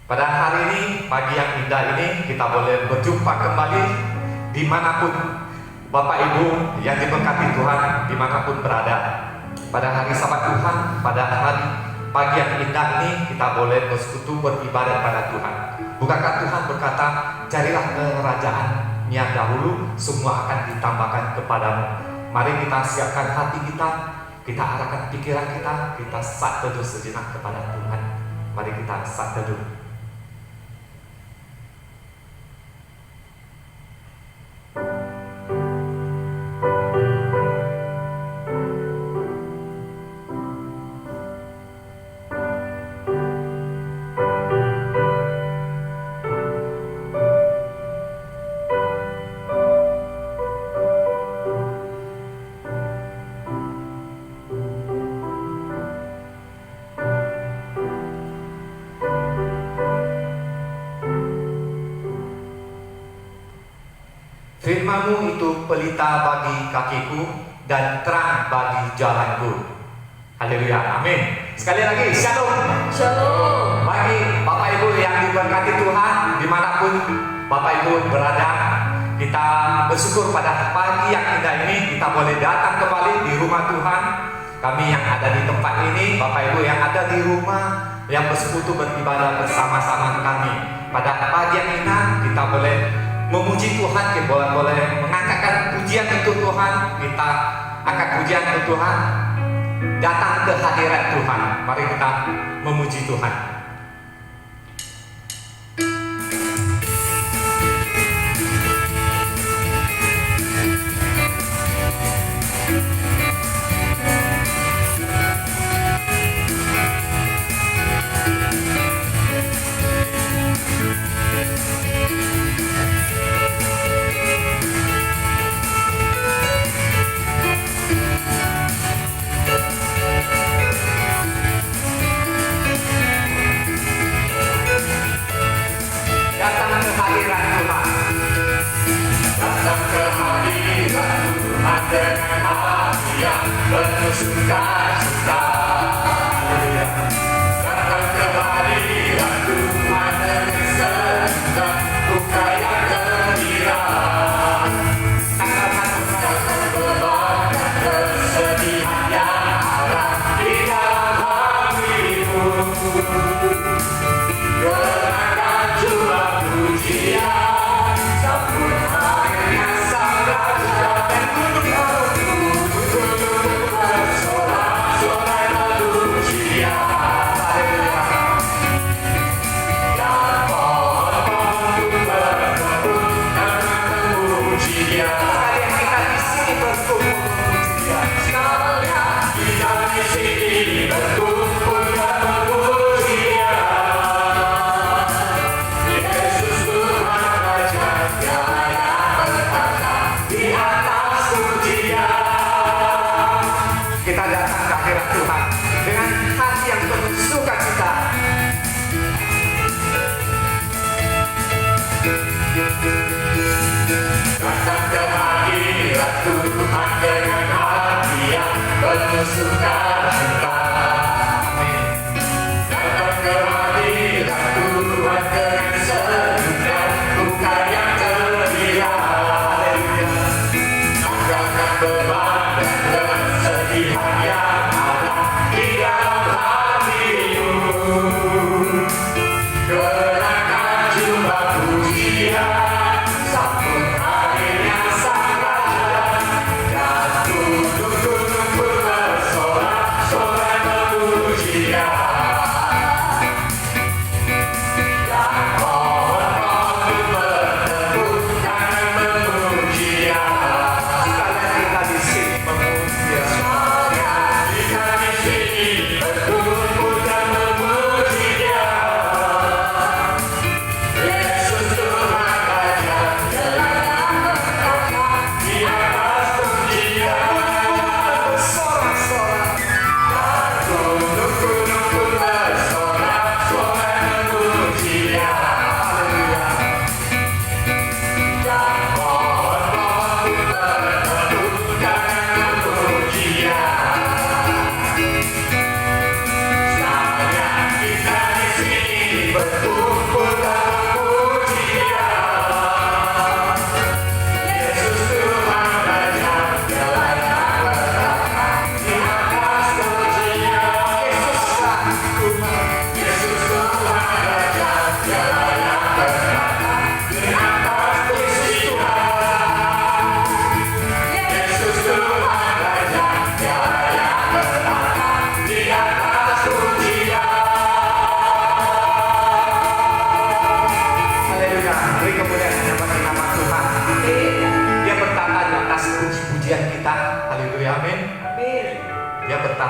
Pada hari ini, pagi yang indah ini, kita boleh berjumpa kembali dimanapun Bapak Ibu yang diberkati Tuhan, dimanapun berada. Pada hari Sabat Tuhan, pada hari pagi yang indah ini, kita boleh bersekutu beribadat pada Tuhan. Bukankah Tuhan berkata, carilah kerajaan-Nya dahulu, semua akan ditambahkan kepadamu. Mari kita siapkan hati kita arahkan pikiran kita sat teduh sejenak kepada Tuhan. Mari kita sat teduh. Firman-Mu itu pelita bagi kakiku dan terang bagi jalanku. Haleluya, amin. Sekali lagi, shalom. Shalom. Bagi Bapak Ibu yang diberkati Tuhan, dimanapun Bapak Ibu berada, kita bersyukur pada pagi yang indah ini kita boleh datang kembali di rumah Tuhan. Kami yang ada di tempat ini, Bapak Ibu yang ada di rumah, yang bersekutu beribadah bersama-sama kami. Pada pagi yang indah kita boleh memuji Tuhan, kita boleh mengangkatkan pujian untuk Tuhan. Kita angkat pujian untuk Tuhan, datang ke hadirat Tuhan. Mari kita memuji Tuhan. Dengan hati yang penuh sukacita, datang ke hadirat Tuhan dengan senang duka yang gembira, tanggalkan beban dan kesedihan yang ada di dalam hatimu. Gerakkan jua pujian, sambut hadirnya Sang Raja dan sukacita. Datang ke hadirat Tuhan dengan senang duka yang gembira. Tanggalkan beban dan kesedihan yang ada di dalam hatimu. Gerakkan jubah pujian, sambut hadirnya Sang Raja dan gunung-gunung bersorak.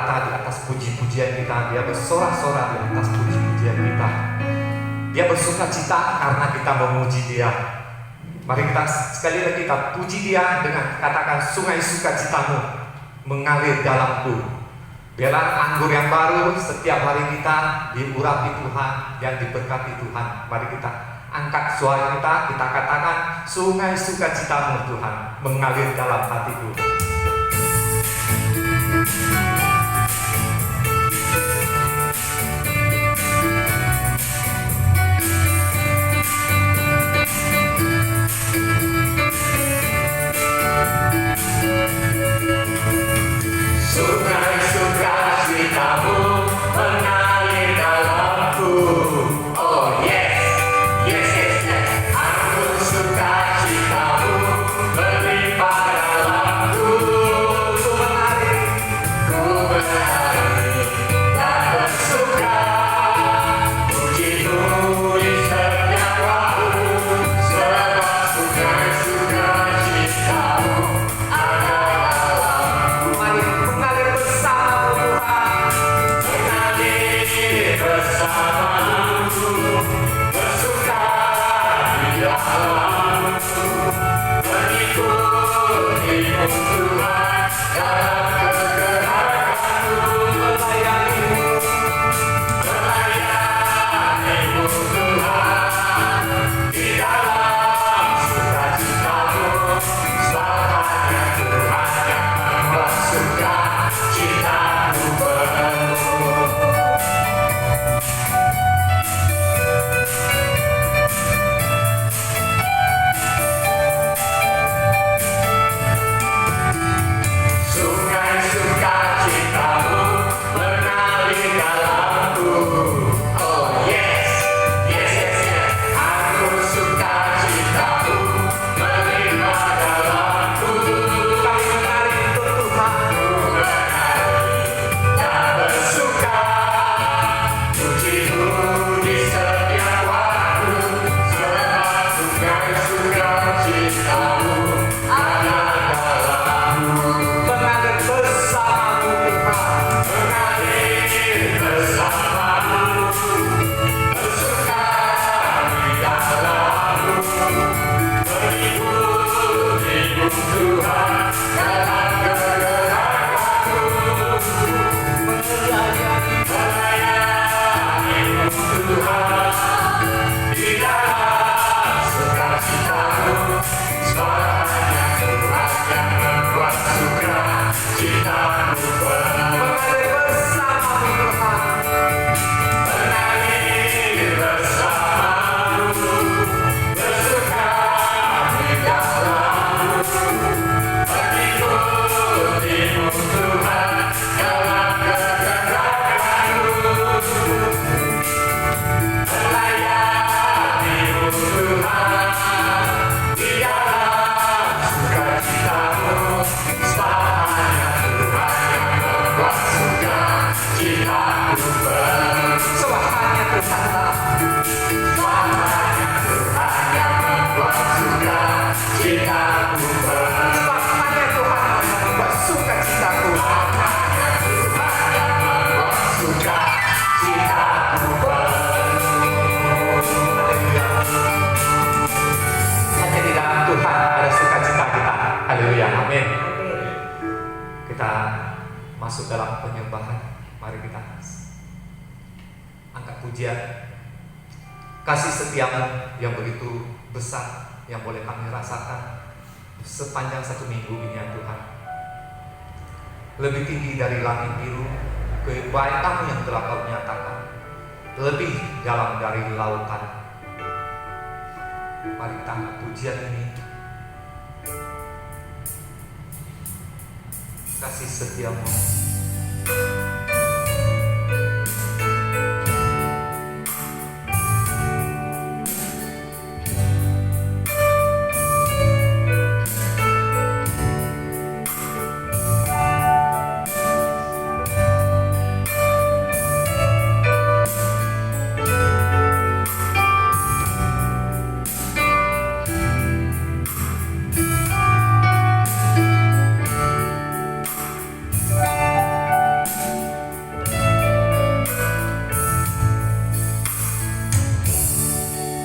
berkata di atas puji-pujian kita. Dia bersorak-sorak di atas puji-pujian kita. Dia bersuka cita karena kita memuji Dia. Mari kita sekali lagi kita puji Dia dengan katakan, sungai sukacitamu mengalir dalamku. Biarlah anggur yang baru setiap hari kita diurapi Tuhan, yang diberkati Tuhan. Mari kita angkat suara kita katakan, sungai sukacitamu Tuhan mengalir dalam hatiku. Sungai sukacitamu mengalir dalamku. Oh yes, yes, yes, yes. Anggur sukacitamu melimpah dalamku. Ku mengalir dan bersuka. Pujimu di setiap waktu. Sebab sungai sukacitamu ada dalamku. Mari mengalir bersama Tuhan. Mengalir bersamamu, bersuka di dalamku, mengikutimu Tuhan dalam kegerakanku, melayanimu Tuhan di dalam sukacitamu. Sebab hanya Tuhan yang membuat sukacitamu penuh. Sungai sukacitamu mengalir dalamku. Oh yes, yes, yes, yes. Anggur sukacitamu melimpah dalamku. Kami mengalir untuk Tuhan. Dan bersuka. Pujimu di setiap waktu. Sebab sungai sukacitamu ada dalamku. Mengalir bersamamu Tuhan. Mengalir bersamamu, bersuka di dalamku, mengikutimu Tuhan dalam kegerakanku, melayanimu Tuhan di dalam sukacitamu. Sebab hanya Tuhan yang membuat sukacitamu penuh. Mengalir bersamamu Tuhan. Mengalir bersamamu, bersuka di dalamku, mengikutimu Tuhan dalam kegerakanku, melayanimu Tuhan di dalam sukacitamu. Sebab hanya Tuhan yang membuat sukacitamu penuh. Sebab hanya Tuhanlah. Sebab hanya Tuhan yang membuat sukacitamu penuh. Sebab hanya Tuhanlah yang membuat sukacitaku. Hanya Tuhan yang membuat sukacitamu penuh. Haleluya. Hanya di dalam Tuhan ada sukacita kita. Haleluya, amin. Kita masuk dalam penyembahan. Mari kita angkat pujian. Kasih setiamu yang begitu besar yang boleh kami rasakan sepanjang 1 minggu ini ya Tuhan. Lebih tinggi dari langit biru, kebaikan yang telah Kau nyatakan, lebih dalam dari lautan. Mari kita angkat pujian ini. Kasih setiamu.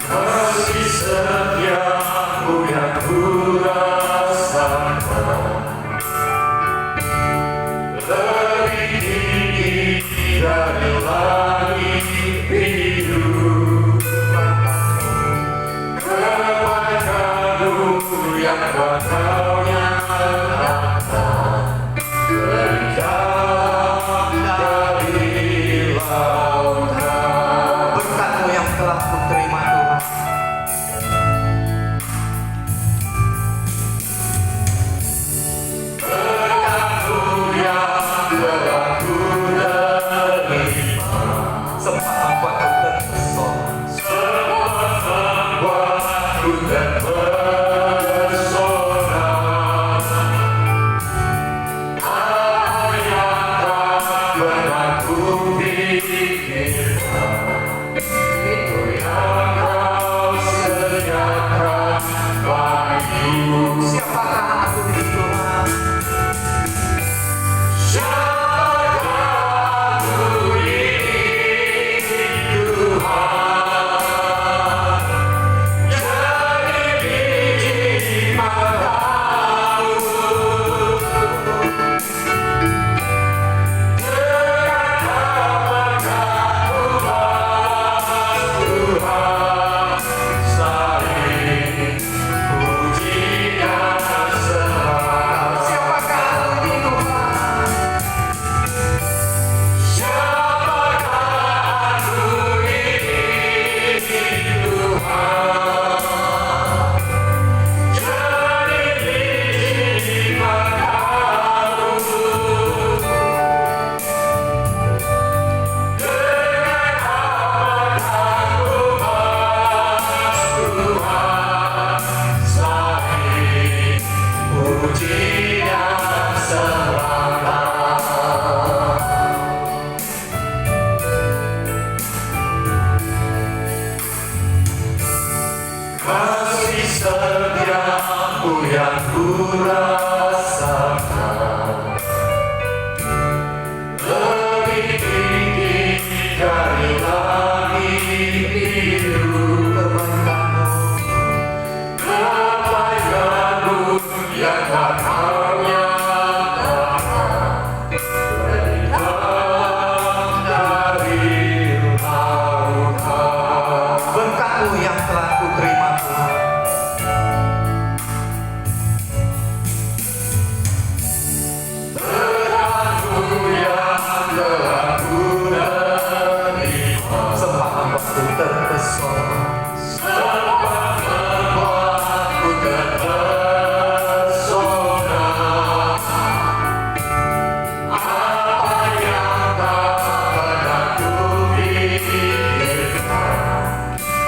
Kasih setiamu yang kurasakan lebih tinggi dari langit biru. Kebaikan-Mu yang Kau nyatakan lebih dalam dari lautan. Berkat-Mu yang telah kuterima Tuhan. Berkat-Mu yang telah kuterima. Sempat membuat Kau terpesona. Sempat membuatku terpesona. Apa yang tak pernah kupikirkan, itu yang Kau sediakan bagiku. Siapakah aku ini Tuhan? Siapakah aku ini Tuhan? Jadi biji di mata-Mu. Dengan apakah ku balas Tuhan? Selain puji dan sembah. Siapakah aku ini Tuhan? Siapakah aku ini Tuhan? Jadi biji di mata-Mu. Dengan apakah ku balas Tuhan? Selain puji dan sembah. Kasih setiamu yang kurasakan lebih tinggi dari langit biru. Kebaikan-Mu yang Kau nyatakan lebih dalam dari lautan. Berkat-Mu yang telah kuterima Tuhan. Berkat-Mu yang telah kuterima. Sempat membuatku terpesona. Sempat membuatku terpesona. Apa yang tak pernah kupikirkan,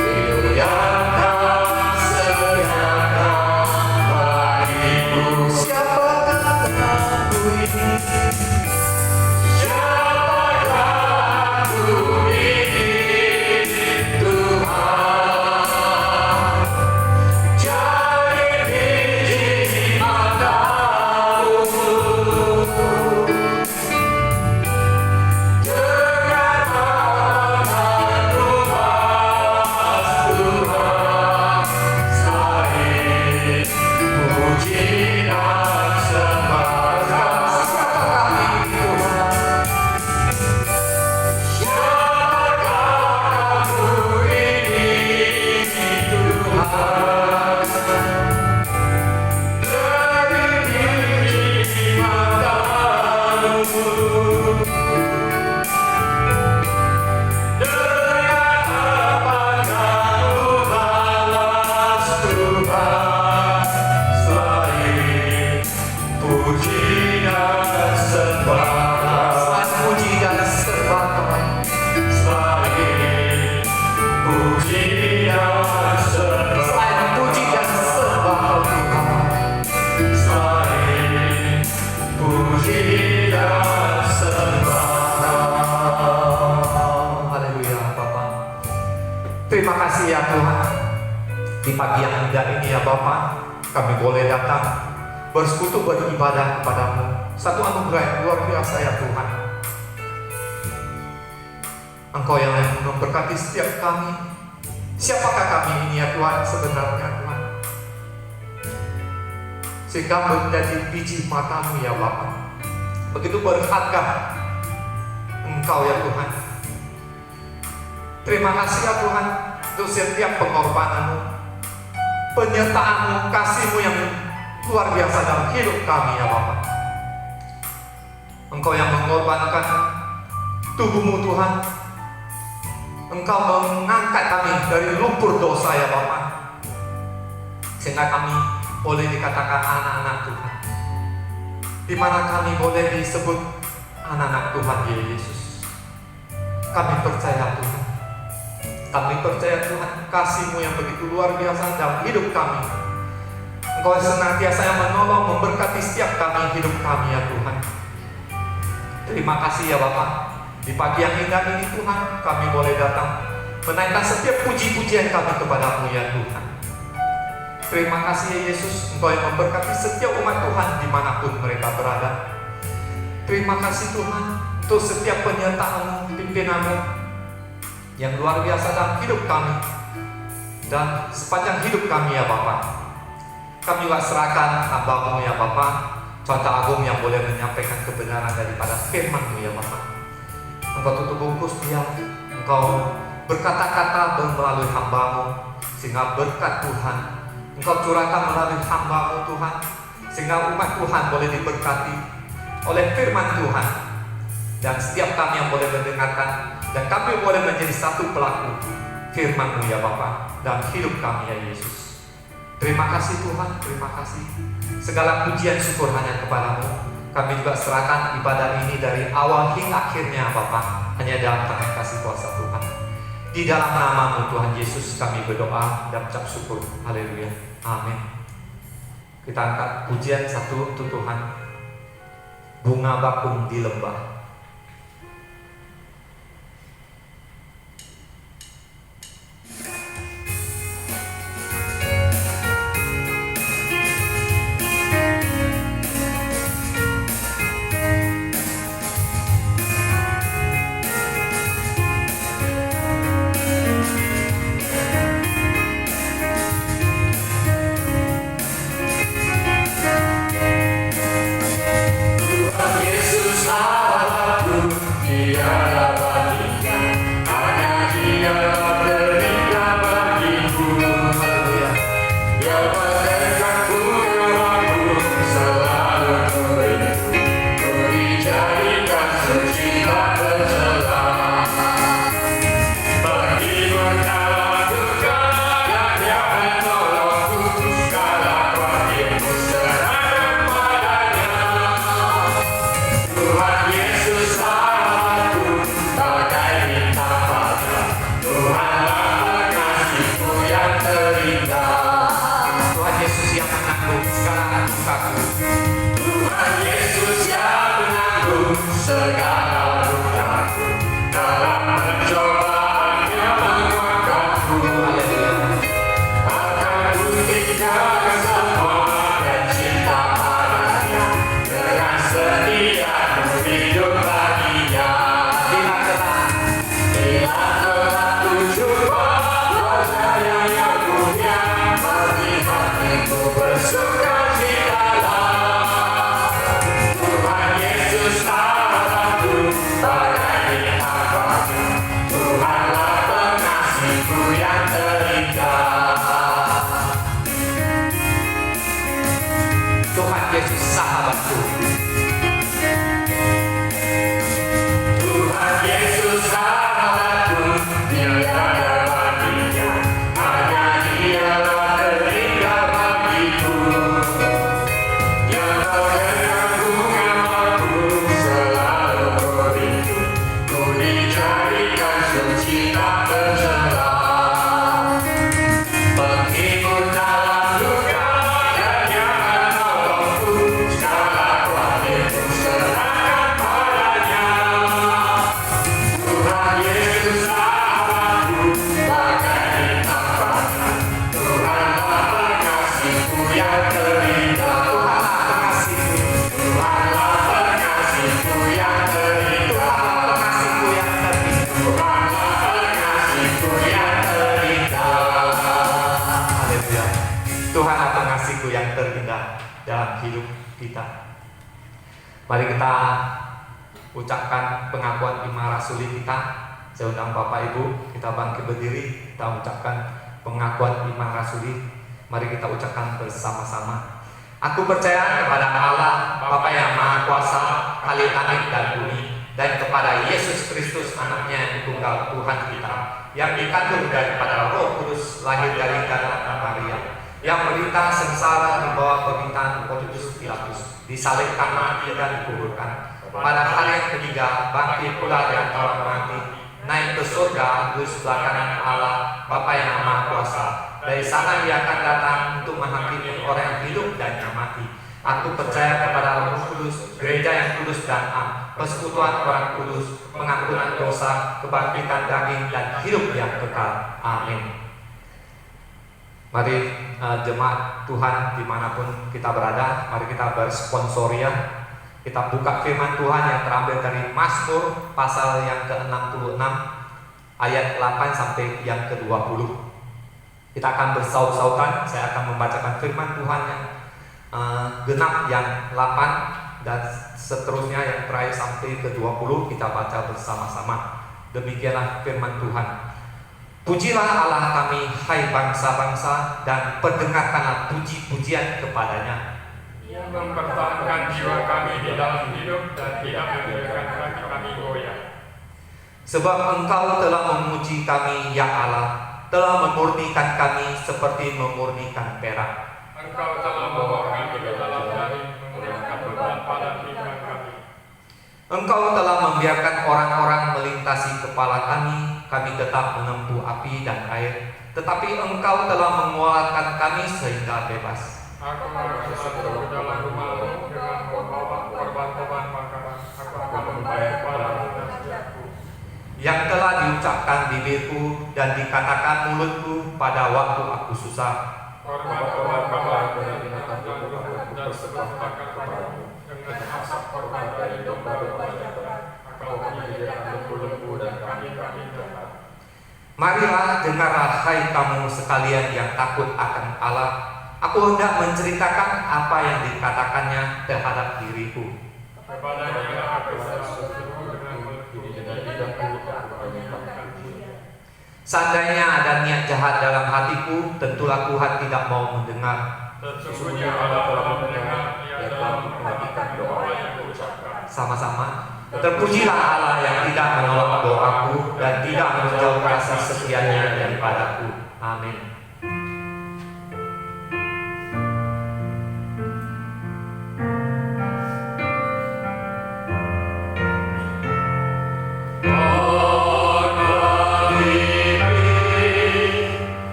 itu yang Kau sediakan bagiku. Siapakah aku ini? Siapakah aku ini Tuhan? Jadi biji di mata-Mu. Dengan apakah ku balas Tuhan? Selain puji dan sembah. Siapakah ini Tuhan? Siapakah aku ini Tuhan? Jadi biji di mata-Mu. Dengan apakah ku balas Tuhan? Selain puji dan sembah. Selain puji dan sembah Tuhan. Selain puji dan sembah. Selain puji dan sembah Tuhan. Selain puji dan sembah. Haleluya Bapa. Terima kasih ya Tuhan. Di pagi yang indah ini ya Bapa, kami boleh datang bersekutu beribadah kepada-Mu. Satu anugerah yang luar biasa ya Tuhan. Engkau yang memberkati setiap kami Siapakah kami ini ya Tuhan sebenarnya Tuhan, sehingga menjadi biji mata-Mu ya Bapa. Begitu berharga Engkau ya Tuhan. Terima kasih ya Tuhan untuk setiap pengorbanan-Mu, penyertaan-Mu, kasih-Mu yang luar biasa dalam hidup kami ya Bapa. Engkau yang mengorbankan tubuh-Mu Tuhan. Engkau mengangkat kami dari lumpur dosa ya Bapa, sehingga kami boleh dikatakan anak-anak Tuhan, di mana kami boleh disebut anak-anak Tuhan ya Yesus. Kami percaya Tuhan, kami percaya Tuhan, kasih-Mu yang begitu luar biasa dalam hidup kami. Engkau senantiasa yang menolong, memberkati setiap kami, hidup kami ya Tuhan. Terima kasih ya Bapa. Di pagi yang indah ini Tuhan, kami boleh datang menaikkan setiap puji-pujian kami kepada-Mu ya Tuhan. Terima kasih ya Yesus, Engkau yang memberkati setiap umat Tuhan dimanapun mereka berada. Terima kasih Tuhan untuk setiap penyertaan-Mu, pimpinan-Mu yang luar biasa dalam hidup kami dan sepanjang hidup kami ya Bapa. Kami juga serahkan hamba-Mu ya Bapa, Contoh Agung yang boleh menyampaikan kebenaran daripada firman-Mu ya Bapa. Engkau tutup bungkus dia, Engkau berkata-kata melalui hamba-Mu, sehingga berkat Tuhan Engkau curahkan melalui hamba-Mu Tuhan, sehingga umat Tuhan boleh diberkati oleh firman Tuhan. Dan setiap kami yang boleh mendengarkan, dan kami boleh menjadi satu pelaku firman-Mu ya Bapa dalam hidup kami ya Yesus. Terima kasih Tuhan, terima kasih. Segala pujian syukur hanya kepada-Mu. Kami juga serahkan ibadah ini dari awal hingga akhirnya Bapa, hanya dalam tangan kasih kuasa Tuhan. Di dalam nama-Mu Tuhan Yesus kami berdoa dan ucap syukur. Haleluya, amin. Kita angkat pujian satu untuk Tuhan. Bunga bakung di lembah. dalam hidup kita. Mari kita ucapkan pengakuan iman rasuli kita. Saya undang Bapak Ibu, kita bangkit berdiri, kita ucapkan pengakuan iman rasuli. Mari kita ucapkan bersama-sama. Aku percaya kepada Allah, Bapa yang Maha Kuasa, Khalik langit dan bumi, dan kepada Yesus Kristus, Anaknya yang tunggal Tuhan kita, yang dikandung daripada Roh Kudus, lahir dari darah Maria, yang menderita sengsara di bawah pemerintahan Pontius Pilatus, disalibkan mati dan dikuburkan. Pada hari yang ketiga, bangkit pula dari antara mati, naik ke surga, duduk sebelah kanan Allah, Bapa yang Maha Kuasa. Dari sana Dia akan datang untuk menghakimi orang yang hidup dan yang mati. Aku percaya kepada Roh Kudus, gereja yang kudus dan am, persekutuan orang kudus, pengampunan dosa, kebangkitan daging, dan hidup yang kekal. Amin. Mari jemaat Tuhan dimanapun kita berada, mari kita bersponsoria. Kita buka firman Tuhan yang terambil dari Mazmur pasal yang ke-66 ayat 8 sampai yang ke-20. Kita akan bersaut-sautan. Saya akan membacakan firman Tuhan yang genap yang 8 dan seterusnya yang terakhir sampai ke-20 kita baca bersama-sama. Demikianlah firman Tuhan. Pujilah Allah kami, hai bangsa-bangsa, dan perdengarkanlah puji-pujian kepadanya. Ia mempertahankan jiwa kami di dalam hidup dan tidak membiarkan kaki kami goyah. Sebab Engkau telah memuji kami, ya Allah, telah memurnikan kami seperti memurnikan perak. Engkau telah membawa kami ke dalam jaring, mengangkat beban pada pinggang kami. Engkau telah membiarkan orang-orang melintasi kepala kami tetap menempuh api dan air, tetapi Engkau telah menguatkan kami sehingga bebas. Aku akan masuk ke dalam rumah-Mu dengan membawa korban-korban makanan. Aku akan membayar padamu nasihatku, yang telah diucapkan bibirku dan dikatakan mulutku pada waktu aku susah. Korban-korban dan binatang dan sebersihkan kepadamu dengan asap korban dari domba-domba yang Engkau menyediakan lembu-lembu dan kambing-kambing jantan. Marilah dengarlah hai kamu sekalian yang takut akan Allah. Aku hendak menceritakan apa yang dikatakannya terhadap diriku. Kepadanya aku berseru dengan melukuri dan lidahku aku menyembahkan Dia. Seandainya ada niat jahat dalam hatiku, tentulah Tuhan tidak mau mendengar. Sesungguhnya Allah telah mendengar, Ia telah memperhatikan doa yang kuucapkan. Sama-sama. Terpujilah Allah yang tidak menolak doaku dan tidak menjauh kasih setianya daripadaku. Amin.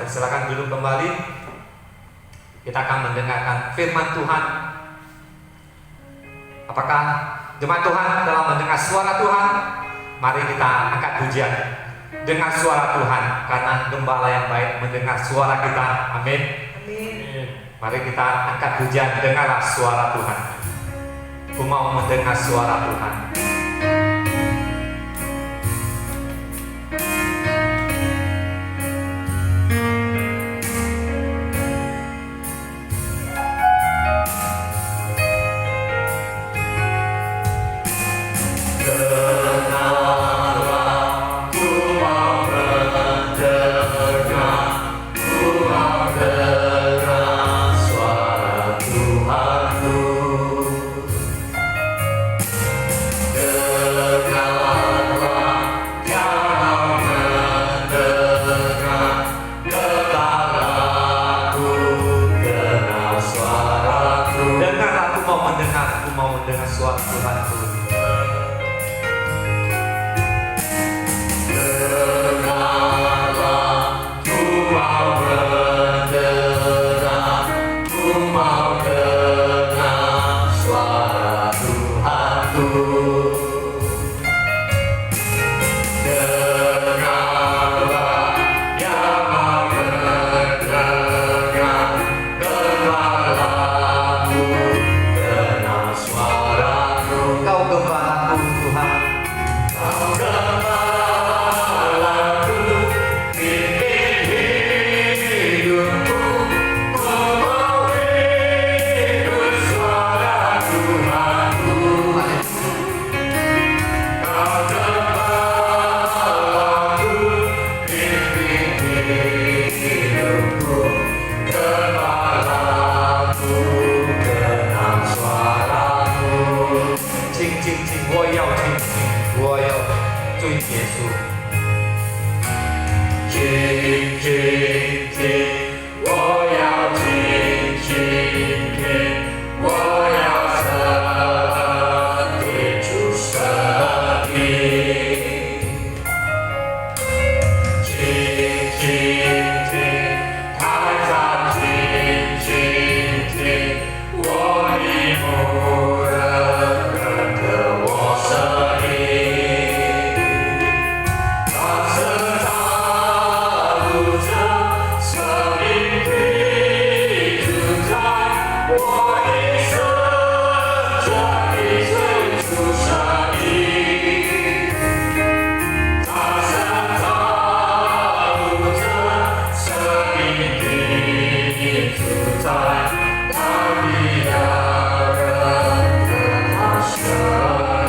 Silakan duduk kembali. Kita akan mendengarkan firman Tuhan. Apakah jemaat Tuhan telah mendengar suara Tuhan? Mari kita angkat pujian. Dengar suara Tuhan, karena gembala yang baik mendengar suara kita. Amin. Mari kita angkat pujian. Dengarlah suara Tuhan. Aku mau mendengar suara Tuhan. Ku mau mendengar, ku mau 主耶稣。听听听，我要听听听，我要身体出生命。听听听，台上听听听，我的牧人跟着我声音。大声唱着生命的主宰，我一生这一生出生意。大声唱着生命的主宰，他的羊人跟他声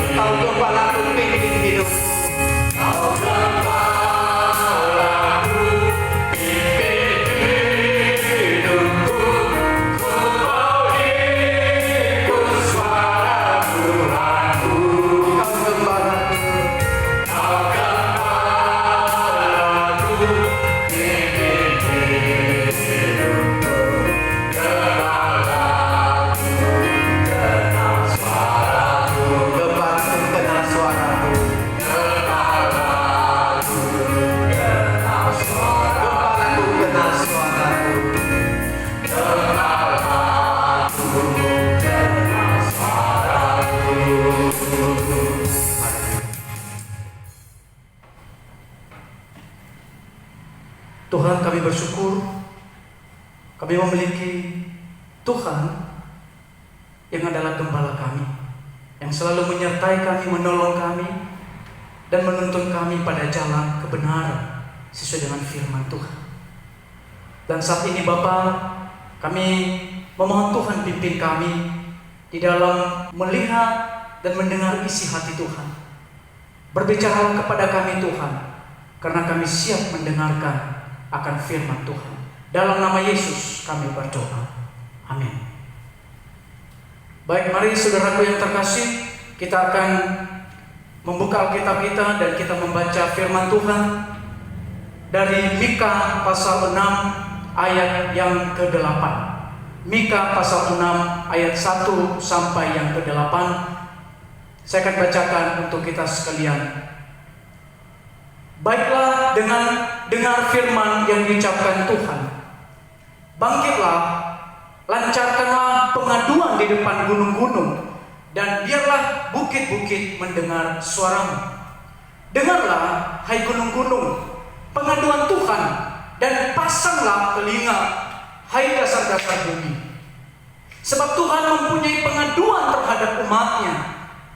音。 Kau gembala ku pimpin hidupku. Kau gembalaku, pimpin hidupku, ku mau ikut suara Tuhanku. Kau gembalaku. Kau gembalaku, pimpin hidupku, gembalaku, kenal suaraku. Gembalaku kenal suaraku. Gembalaku, kenal suaraku. Gembalaku kenal suaraku. Gembalaku, kenal suaraku. Tuhan, kami bersyukur kami memiliki Tuhan yang adalah gembala kami, yang selalu menyertai kami, menolong kami, dan menuntun kami pada jalan kebenaran sesuai dengan firman Tuhan. Dan saat ini Bapa, kami memohon Tuhan pimpin kami di dalam melihat dan mendengar isi hati Tuhan. Berbicaralah kepada kami Tuhan, karena kami siap mendengarkan akan firman Tuhan. Dalam nama Yesus kami berdoa. Amin. Baik, mari saudaraku yang terkasih, kita akan membuka Alkitab kita dan kita membaca firman Tuhan dari Mika pasal 6 ayat yang ke-8. Mika pasal 6 ayat 1 sampai yang ke-8. Saya akan bacakan untuk kita sekalian. Baiklah, dengan dengar firman yang diucapkan Tuhan. Bangkitlah, lancarkanlah pengaduan di depan gunung-gunung, dan biarlah bukit-bukit mendengar suaramu. Dengarlah, hai gunung-gunung, pengaduan Tuhan, dan pasanglah telinga, hai dasar-dasar bumi. Sebab Tuhan mempunyai pengaduan terhadap umatnya,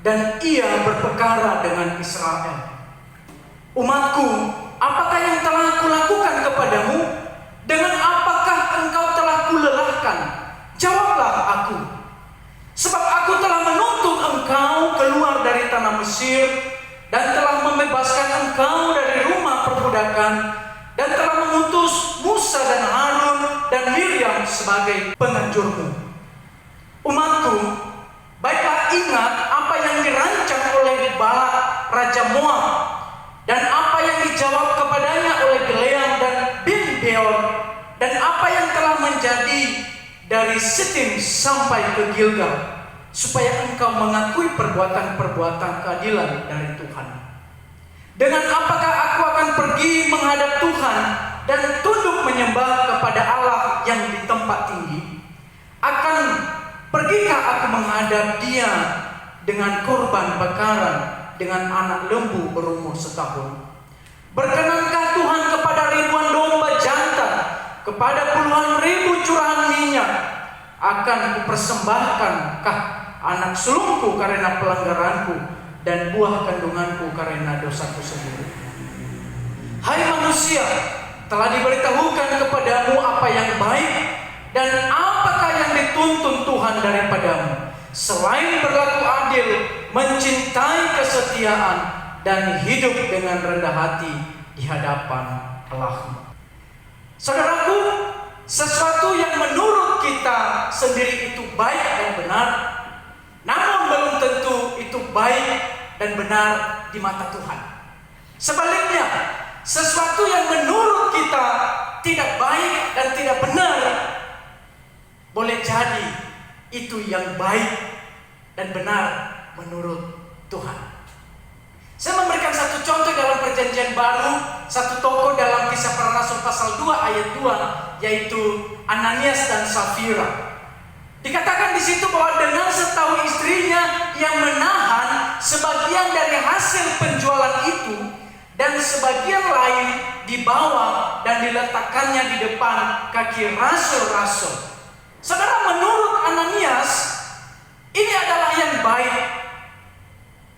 dan ia berperkara dengan Israel. Umatku, apakah yang telah kulakukan kepadamu? Dengan apakah engkau telah kulelahkan? Jawablah aku. Sebab aku telah menuntut engkau keluar dari tanah Mesir, dan telah membebaskan engkau dari rumah perbudakan, dan telah mengutus Musa dan Harun dan Miriam sebagai penganjurmu. Umatku, baiklah ingat apa yang dirancang oleh Balak Raja Moab, dan apa yang dijawab kepadanya oleh Bileam dan bin Beor, dan apa yang telah menjadi dari Sitim sampai ke Gilgal, supaya engkau mengakui perbuatan-perbuatan keadilan dari Tuhan. Dengan apakah aku akan pergi menghadap Tuhan dan tunduk menyembah kepada Allah yang di tempat tinggi? Akan pergikah aku menghadap Dia dengan korban bakaran, dengan anak lembu berumur setahun? Berkenankah Tuhan kepada ribuan domba jantan, kepada puluhan ribu curahan minyak? Akan kupersembahkankah anak sulungku karena pelanggaranku, dan buah kandunganku karena dosaku sendiri? Hai manusia, telah diberitahukan kepadamu apa yang baik, dan apakah yang dituntun Tuhan daripadamu, selain berlaku adil, mencintai kesetiaan, dan hidup dengan rendah hati di hadapan Allahmu. Saudaraku, sesuatu yang menurut kita sendiri itu baik dan benar, namun belum tentu itu baik dan benar di mata Tuhan. Sebaliknya, sesuatu yang menurut kita tidak baik dan tidak benar, boleh jadi itu yang baik dan benar menurut Tuhan. Saya memberikan satu contoh dalam Perjanjian Baru, satu tokoh dalam Kisah Para Rasul pasal 2 ayat 2, yaitu Ananias dan Safira. Dikatakan di situ bahwa dengan setahu istrinya yang menahan sebagian dari hasil penjualan itu dan sebagian lain dibawa dan diletakkannya di depan kaki rasul-rasul. Saudara, menurut Ananias ini adalah yang baik.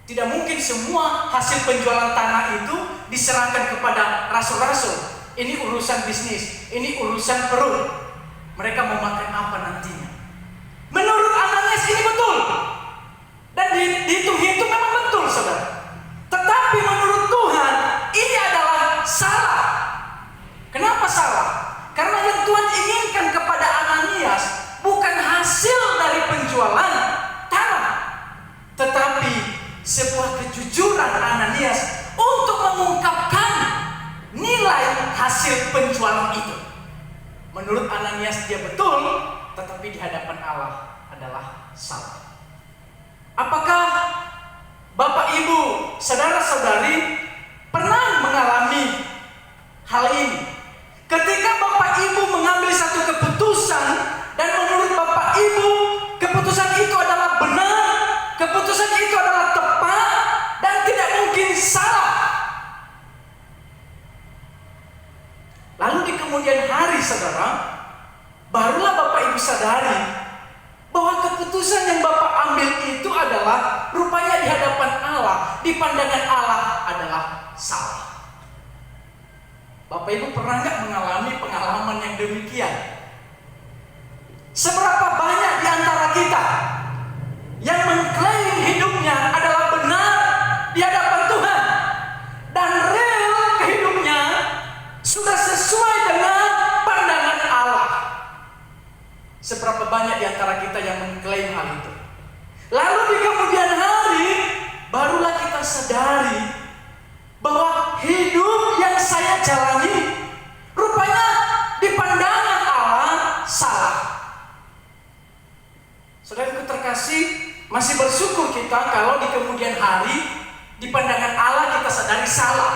Tidak mungkin semua hasil penjualan tanah itu diserahkan kepada rasul-rasul. Ini urusan bisnis, ini urusan perut. Mereka mau makan apa nantinya. Menurut Ananias ini betul. Dan dihitung-hitung memang betul, saudara. Tetapi menurut Tuhan ini adalah salah. Kenapa salah? Karena yang Tuhan inginkan kepada Ananias bukan hasil dari penjualan tanah, tetapi sebuah kejujuran Ananias untuk mengungkapkan nilai hasil penjualan itu. Menurut Ananias dia betul, tetapi di hadapan Allah adalah salah. Apakah Bapak Ibu, saudara-saudari pernah mengalami hal ini? Ketika Bapak Ibu mengambil satu keputusan dan menurut Bapak Ibu keputusan itu adalah benar, keputusan itu adalah tepat dan tidak mungkin salah. Lalu di kemudian hari, saudara, barulah Bapak Ibu sadari bahwa keputusan yang Bapak ambil itu adalah rupanya di hadapan Allah, di pandangan Allah adalah salah. Bapak Ibu pernah nggak mengalami pengalaman yang demikian? Seberapa banyak di antara kita yang mengklaim hidupnya adalah benar di hadapan Tuhan dan real hidupnya sudah sesuai dengan pandangan Allah? Seberapa banyak di antara kita yang mengklaim hal itu? Lalu di kemudian hari barulah kita sadari bahwa hidup yang saya jalani rupanya di pandangan Allah salah. Saudaraku terkasih, masih bersyukur kita kalau di kemudian hari di pandangan Allah kita sadari salah.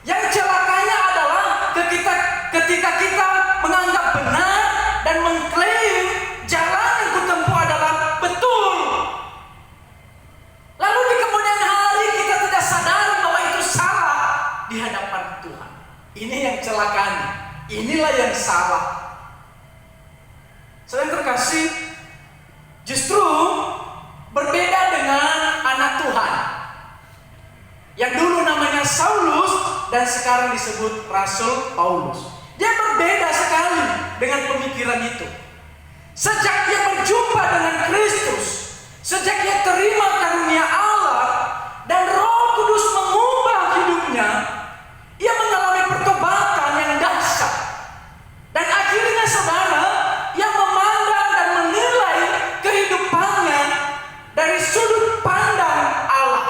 Yang celakanya adalah ketika kita menganggap benar dan mengklaim jalan yang kutempuh adalah betul, lalu di kemudian hari kita tidak sadar bahwa itu salah di hadapan Tuhan. Ini yang celakanya, inilah yang salah. Saudara terkasih, justru berbeda dengan anak Tuhan yang dulu namanya Saulus dan sekarang disebut Rasul Paulus. Dia berbeda sekali dengan pemikiran itu. Sejak dia berjumpa dengan Kristus, sejak dia terima karunia Allah dan Roh Kudus mengubah hidupnya, ia mengalami pertobatan yang dahsyat. Dan akhirnya saudara, ia memandang dan menilai kehidupannya dari sudut pandang Allah.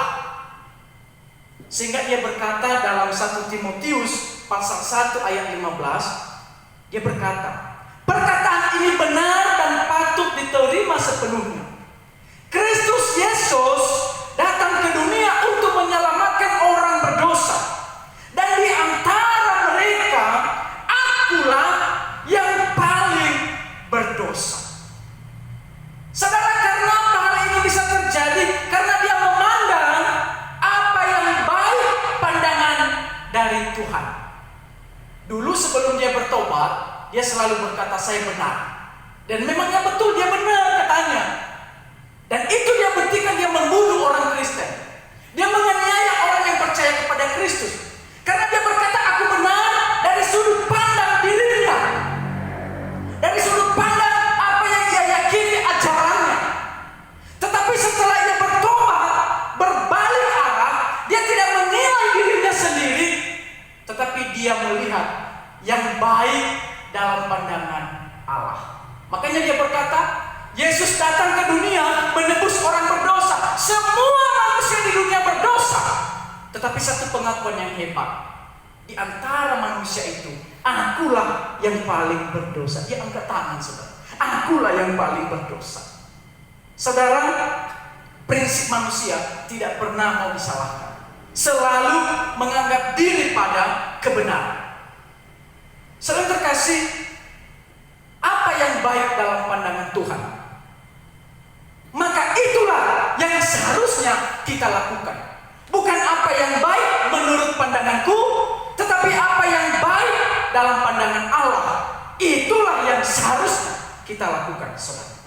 Sehingga dia berkata dalam 1 Timotius pasal 1 ayat 15, dia berkata, perkataan ini benar dan patut diterima sepenuhnya. Kristus Yesus datang ke dunia untuk menyelamatkan orang berdosa, dan di antara mereka akulah yang paling berdosa. Saudara, karena hal ini bisa terjadi karena dia memandang apa yang baik pandangan dari Tuhan. Dulu sebelum dia bertobat, dia selalu berkata saya benar. Dan memangnya betul dia benar katanya. Dan itu dia buktikan dia membunuh orang Kristen. Dia menganiaya orang yang percaya kepada Kristus. Karena dia berkata aku benar dari sudut pandang dirinya. Dari sudut pandang apa yang dia yakini ajarannya. Tetapi setelah ia bertobat, berbalik arah, dia tidak menilai dirinya sendiri, tetapi dia melihat yang baik dalam pandangan Allah. Makanya dia berkata, Yesus datang ke dunia menebus orang berdosa. Semua manusia di dunia berdosa. Tetapi satu pengakuan yang hebat, di antara manusia itu, akulah yang paling berdosa. Dia angkat tangan, saudara. Akulah yang paling berdosa. Saudara, prinsip manusia tidak pernah mau disalahkan, selalu menganggap diri pada kebenaran. Saudara terkasih, apa yang baik dalam pandangan Tuhan, maka itulah yang seharusnya kita lakukan. Bukan apa yang baik menurut pandanganku, tetapi apa yang baik dalam pandangan Allah. Itulah yang seharusnya kita lakukan, saudara.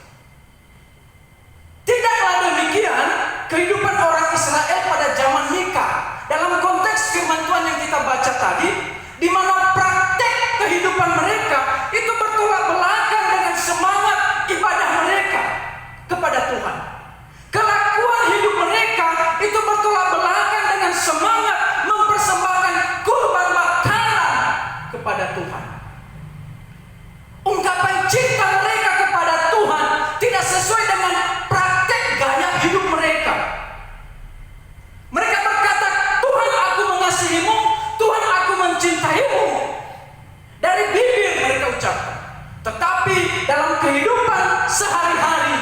Tidaklah demikian kehidupan orang Israel pada zaman Mika. Dalam konteks firman Tuhan yang kita baca tadi, di mana praktek kehidupan mereka itu bertolak belakang dengan semangat ibadah mereka kepada Tuhan. Kelakuan hidup mereka itu bertolak belakang dengan semangat mempersembahkan kurban bakaran kepada Tuhan. Ungkapan cinta mereka kepada Tuhan tidak sesuai dengan praktek gaya hidup mereka. Mereka berkata, Tuhan, aku mengasihimu, Tuhan, aku mencintaimu. Dari bibir mereka ucapkan, tetapi dalam kehidupan sehari-hari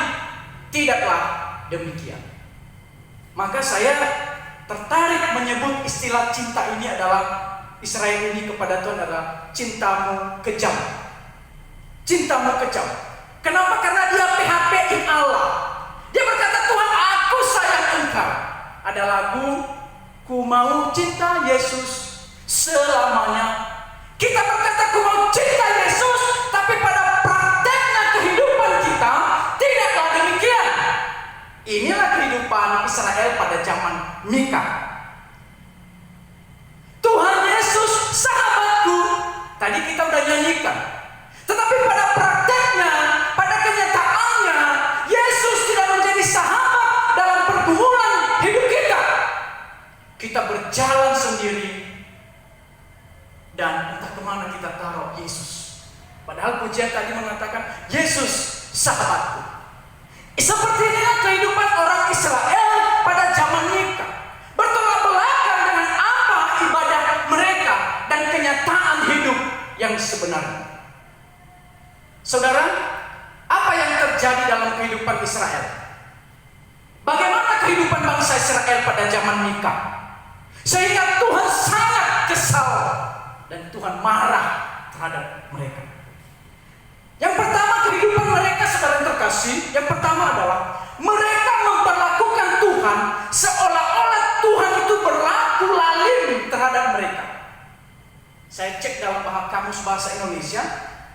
tidaklah demikian. Maka saya tertarik menyebut istilah cinta ini adalah, Israel ini kepada Tuhan adalah cintamu kejam. Cintamu kejam. Kenapa? Karena dia PHP-in Allah. Dia berkata, Tuhan, aku sayang engkau. Ada lagu, ku mau cinta Yesus selamanya. Kita berkata, ku mau cinta Yesus, tapi pada prakteknya kehidupan kita tidaklah demikian. Inilah kehidupan Israel pada zaman Mika. Tuhan Yesus sahabatku, tadi kita udah nyanyikan. Tetapi pada prakteknya, pada kenyataannya, Yesus tidak menjadi sahabat dalam pergumulan hidup kita. Kita berjalan sendiri dan entah kemana kita taruh Yesus. Padahal pujian tadi mengatakan Yesus sahabatku. Seperti inilah kehidupan orang Israel pada zaman Mika. Bertolak belakang dengan apa ibadah mereka dan kenyataan hidup yang sebenarnya. Saudara, apa yang terjadi dalam kehidupan Israel? Bagaimana kehidupan bangsa Israel pada zaman Mika? Sehingga Tuhan sangat kesal dan Tuhan marah terhadap mereka. Yang pertama, kehidupan mereka, saudara terkasih, yang pertama adalah mereka memperlakukan Tuhan seolah-olah Tuhan itu berlaku lalim terhadap mereka. Saya cek dalam kamus bahasa Indonesia,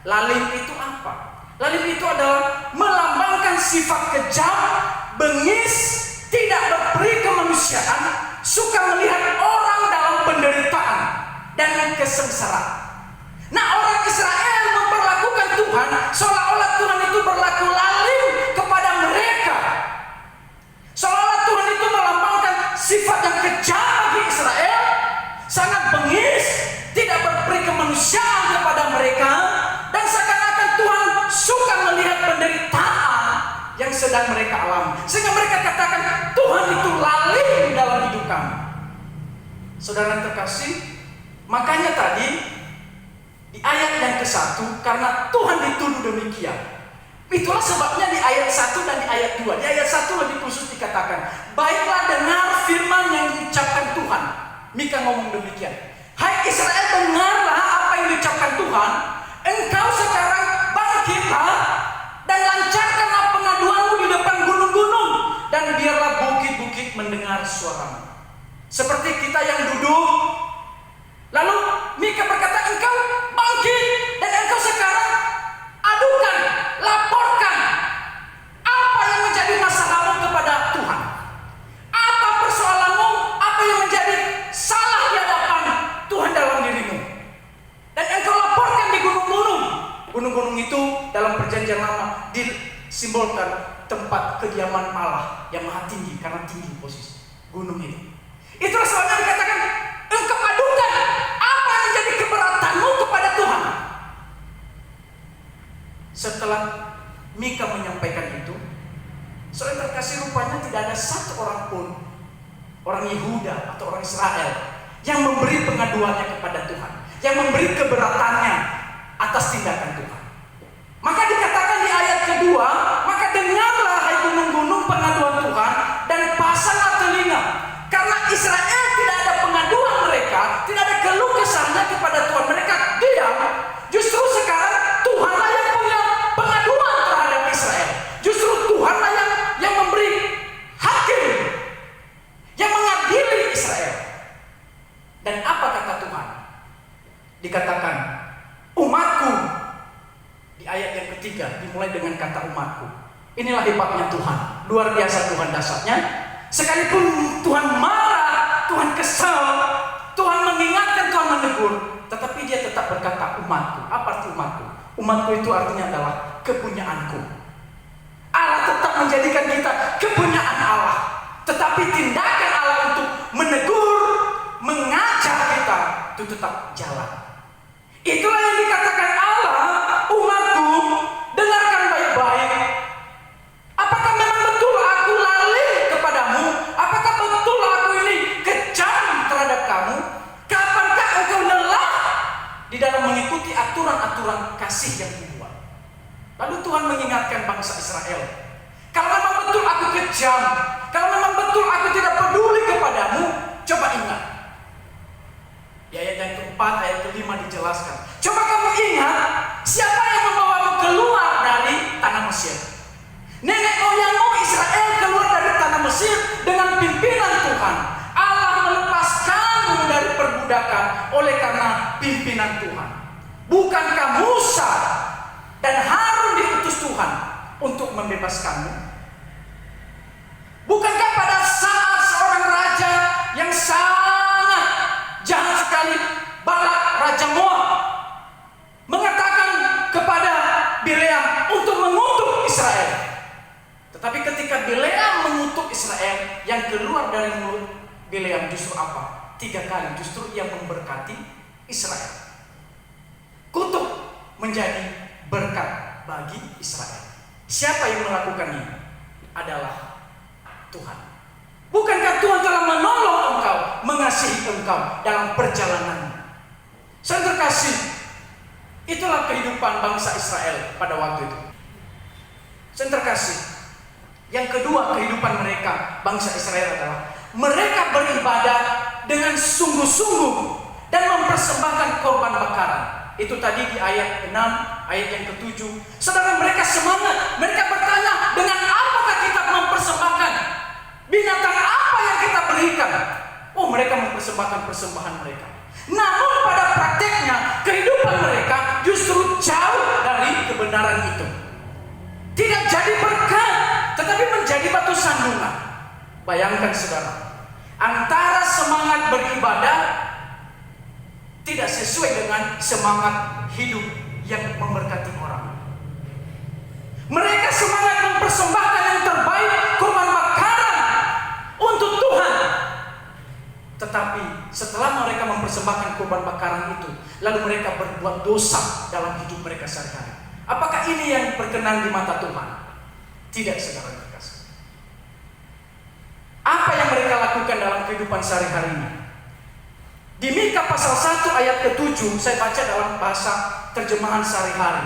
lalim itu apa? Lalim itu adalah melambangkan sifat kejam, bengis, tidak berperi kemanusiaan, suka melihat orang dalam penderitaan dan kesengsaraan. Nah, orang Israel memperlakukan Tuhan seolah-olah Tuhan itu berlaku lalim kepada mereka. Seolah-olah Tuhan itu melambangkan sifat yang kejam bagi Israel, sangat bengis, tidak berperi kemanusiaan kepada mereka, dan seakan-akan Tuhan suka melihat penderitaan yang sedang mereka alami. Sehingga mereka katakan, Tuhan itu lalim dalam hidup kami. Saudara terkasih, makanya tadi di ayat yang ke-1, karena Tuhan dituduh demikian, itulah sebabnya di ayat 1 dan di ayat 2. Di ayat 1 lebih khusus dikatakan, baiklah dengar firman yang diucapkan Tuhan. Mika ngomong demikian, hai Israel, dengarlah apa yang diucapkan Tuhan. Engkau sekarang bangkitlah dan lancarkanlah pengaduanmu di depan gunung-gunung, dan biarlah bukit-bukit mendengar suaramu. Seperti kita yang duduk, lalu Mika berkata, engkau bangkit dan engkau sekarang adukan, laporkan apa yang menjadi masalahmu kepada Tuhan. Apa persoalanmu, apa yang menjadi salah di hadapan Tuhan dalam dirimu. Dan engkau laporkan di gunung-gunung. Gunung-gunung itu dalam perjanjian lama disimbolkan tempat kediaman Allah yang maha tinggi, karena tinggi posisi gunung ini. Itulah sebabnya dikatakan, engkau adukan apa yang menjadi keberatanmu kepada Tuhan. Setelah Mika menyampaikan itu, saudara terkasih, rupanya tidak ada satu orang pun, orang Yehuda atau orang Israel, pengaduannya kepada Tuhan, yang memberi keberatannya atas tindakan Tuhan. Maka dikatakan di ayat kedua, maka dengarlah hai gunung-gunung pengaduan Tuhan dan pasanglah telinga, karena Israel tidak ada pengaduan mereka, tidak ada keluh kesahnya kepada Tuhan, mereka diam. Justru sekarang Tuhanlah yang punya pengaduan terhadap Israel. Justru Tuhanlah yang memberi hakim, yang mengadili Israel. Dan apa kata Tuhan? Dikatakan umatku. Di ayat yang ketiga dimulai dengan kata umatku. Inilah hebatnya Tuhan, luar biasa Tuhan dasarnya. Sekalipun Tuhan marah, Tuhan kesal, Tuhan mengingatkan, Tuhan menegur, tetapi dia tetap berkata umatku. Apa arti umatku? Umatku itu artinya adalah kepunyaanku. Allah tetap menjadikan kita kepunyaan Allah, tetapi tindakan Allah untuk menegur, mengajar kita itu tetap jalan. Itulah yang dikatakan Allah, umatku, dengarkan baik-baik. Apakah memang betul aku lalai kepadamu? Apakah betul aku ini kejam terhadap kamu? Kapankah engkau lelah di dalam mengikuti aturan-aturan kasih yang kubuat? Lalu Tuhan mengingatkan bangsa Israel, kalau memang betul aku kejam, kalau memang betul aku tidak peduli kepadamu, coba ingat. Di ayat yang keempat, ayat kelima dijelaskan. Coba kamu ingat, siapa yang membawamu keluar dari tanah Mesir? Nenek moyangmu Israel keluar dari tanah Mesir dengan pimpinan Tuhan. Allah melepaskanmu dari perbudakan oleh karena pimpinan Tuhan. Bukankah Musa dan Harun diutus Tuhan untuk membebaskanmu? Bukankah pada saat seorang raja yang sangat jahat sekali, Balak Raja Moab, mengatakan kepada Bileam untuk mengutuk Israel. Tetapi ketika Bileam mengutuk Israel, yang keluar dari mulut Bileam justru apa? 3 kali justru ia memberkati Israel. Kutuk menjadi berkat bagi Israel. Siapa yang melakukannya? Adalah Tuhan. Bukankah Tuhan telah menolong engkau, mengasihi engkau dalam perjalanan? Saudara terkasih, itulah kehidupan bangsa Israel pada waktu itu. Saudara terkasih, yang kedua kehidupan mereka, bangsa Israel adalah mereka beribadah dengan sungguh-sungguh dan mempersembahkan korban bakaran. Itu tadi di ayat 6, ayat yang ke-7. Saudara, mereka semangat, mereka bertanya, dengan apakah kita mempersembahkan? Binatang apa yang kita berikan? Oh, mereka mempersembahkan persembahan mereka. Namun pada prakteknya kehidupan mereka justru jauh dari kebenaran itu. Tidak jadi berkat, tetapi menjadi batu sandungan. Bayangkan saudara, antara semangat beribadah tidak sesuai dengan semangat hidup yang memberkati orang. Mereka semangat mempersembahkan yang terbaik, korban bakaran untuk Tuhan. Tetapi setelah mereka mempersembahkan korban bakaran itu, lalu mereka berbuat dosa dalam hidup mereka sehari-hari. Apakah ini yang berkenan di mata Tuhan? Tidak, saudara terkasih. Apa yang mereka lakukan dalam kehidupan sehari-hari ini? Di Mika pasal 1 ayat ke-7, saya baca dalam bahasa terjemahan sehari-hari.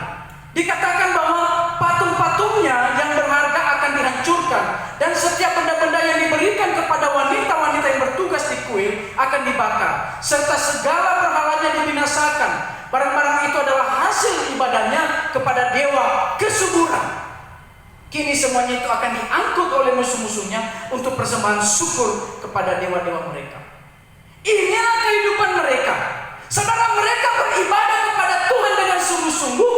Dikatakan bahwa patung-patungnya yang berharga akan dihancurkan, dan setiap benda-benda yang diberikan kepada wanita-wanita yang bertugas di kuil akan dibakar, serta segala berhalanya dibinasakan. Barang-barang itu adalah hasil ibadahnya kepada dewa kesuburan. Kini semuanya itu akan diangkut oleh musuh-musuhnya untuk persembahan syukur kepada dewa-dewa mereka. Inilah kehidupan mereka. Saudara, mereka beribadah kepada Tuhan dengan sungguh-sungguh,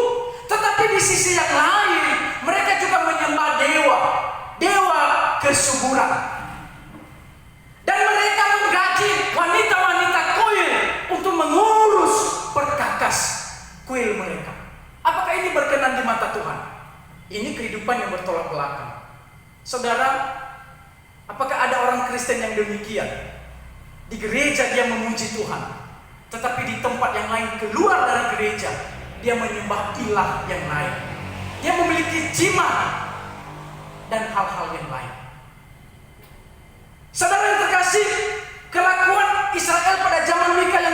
tetapi di sisi yang lain mereka juga menyembah dewa kesuburan. Dan mereka menggaji wanita-wanita kuil untuk mengurus perkakas kuil mereka. Apakah ini berkenan di mata Tuhan? Ini kehidupan yang bertolak belakang. Saudara, apakah ada orang Kristen yang demikian? Di gereja dia memuji Tuhan, tetapi di tempat yang lain, keluar dari gereja, dia menyembah ilah yang lain. Dia memiliki jimat dan hal-hal yang lain. Saudara yang terkasih, kelakuan Israel pada zaman Mika yang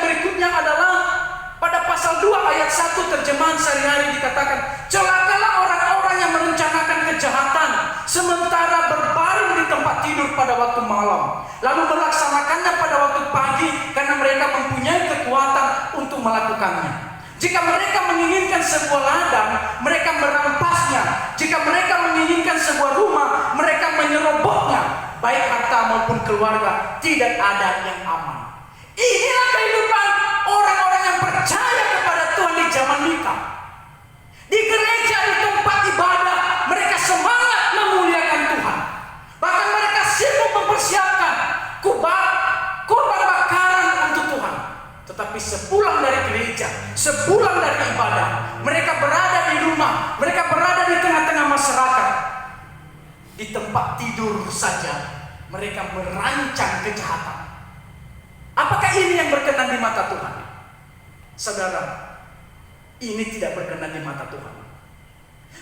firman sehari-hari dikatakan, celakalah orang-orang yang merencanakan kejahatan sementara berbaring di tempat tidur pada waktu malam, lalu melaksanakannya pada waktu pagi karena mereka mempunyai kekuatan untuk melakukannya. Jika mereka menginginkan sebuah ladang, mereka merampasnya. Jika mereka menginginkan sebuah rumah, mereka menyerobotnya. Baik harta maupun keluarga, tidak ada yang aman. Inilah kehidupan orang-orang yang percaya kepada Tuhan di zaman Mika. Di gereja, di tempat ibadah, mereka semangat memuliakan Tuhan. Bahkan mereka sibuk mempersiapkan kurban bakaran untuk Tuhan. Tetapi sepulang dari gereja, sepulang dari ibadah, mereka berada di rumah, mereka berada di tengah-tengah masyarakat. Di tempat tidur saja mereka merancang kejahatan. Apakah ini yang berkenan di mata Tuhan? Saudara, ini tidak berkenan di mata Tuhan.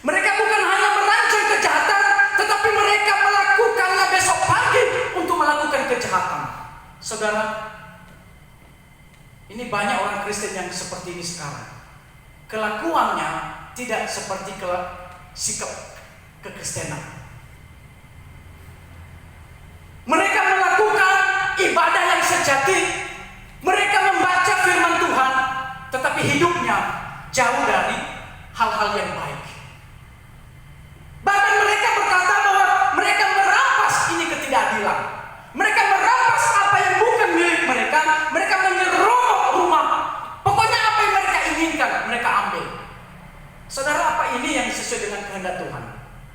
Mereka bukan hanya merancang kejahatan, tetapi mereka melakukannya besok pagi untuk melakukan kejahatan. Saudara, ini banyak orang Kristen yang seperti ini sekarang. Kelakuannya tidak seperti sikap kekristenan. Mereka melakukan ibadah yang sejati. Mereka membaca firman Tuhan, tetapi hidupnya jauh dari hal-hal yang baik. Bahkan mereka berkata bahwa mereka merampas ini ketidakadilan. Mereka merampas apa yang bukan milik mereka. Mereka menyerobot rumah. Pokoknya apa yang mereka inginkan, mereka ambil. Saudara, apa ini yang sesuai dengan kehendak Tuhan?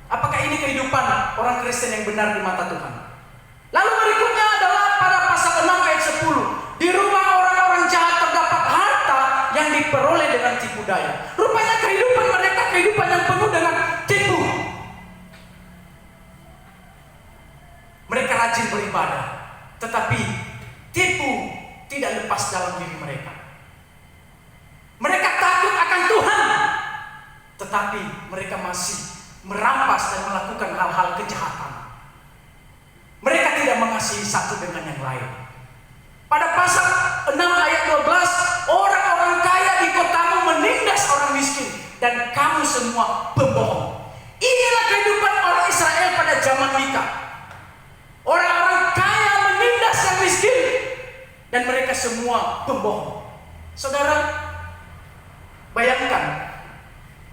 Apakah ini kehidupan orang Kristen yang benar di mata Tuhan? Lalu berikutnya adalah pada pasal 6 ayat 10. Di rumah orang-orang jahat terdapat harta yang diperoleh dengan tipu daya. Rupanya kehidupan mereka kehidupan yang penuh dengan tipu. Mereka rajin beribadah, tetapi tipu tidak lepas dalam diri mereka. Mereka takut akan Tuhan, tetapi mereka masih merampas dan melakukan hal-hal kejahatan. Mereka tidak mengasihi satu dengan yang lain. Pada pasal 6 ayat 12, orang-orang kaya di kotamu menindas orang miskin, dan kamu semua pembohong. Inilah kehidupan orang Israel pada zaman Mika. Orang-orang kaya menindas yang miskin, dan mereka semua pembohong. Saudara, bayangkan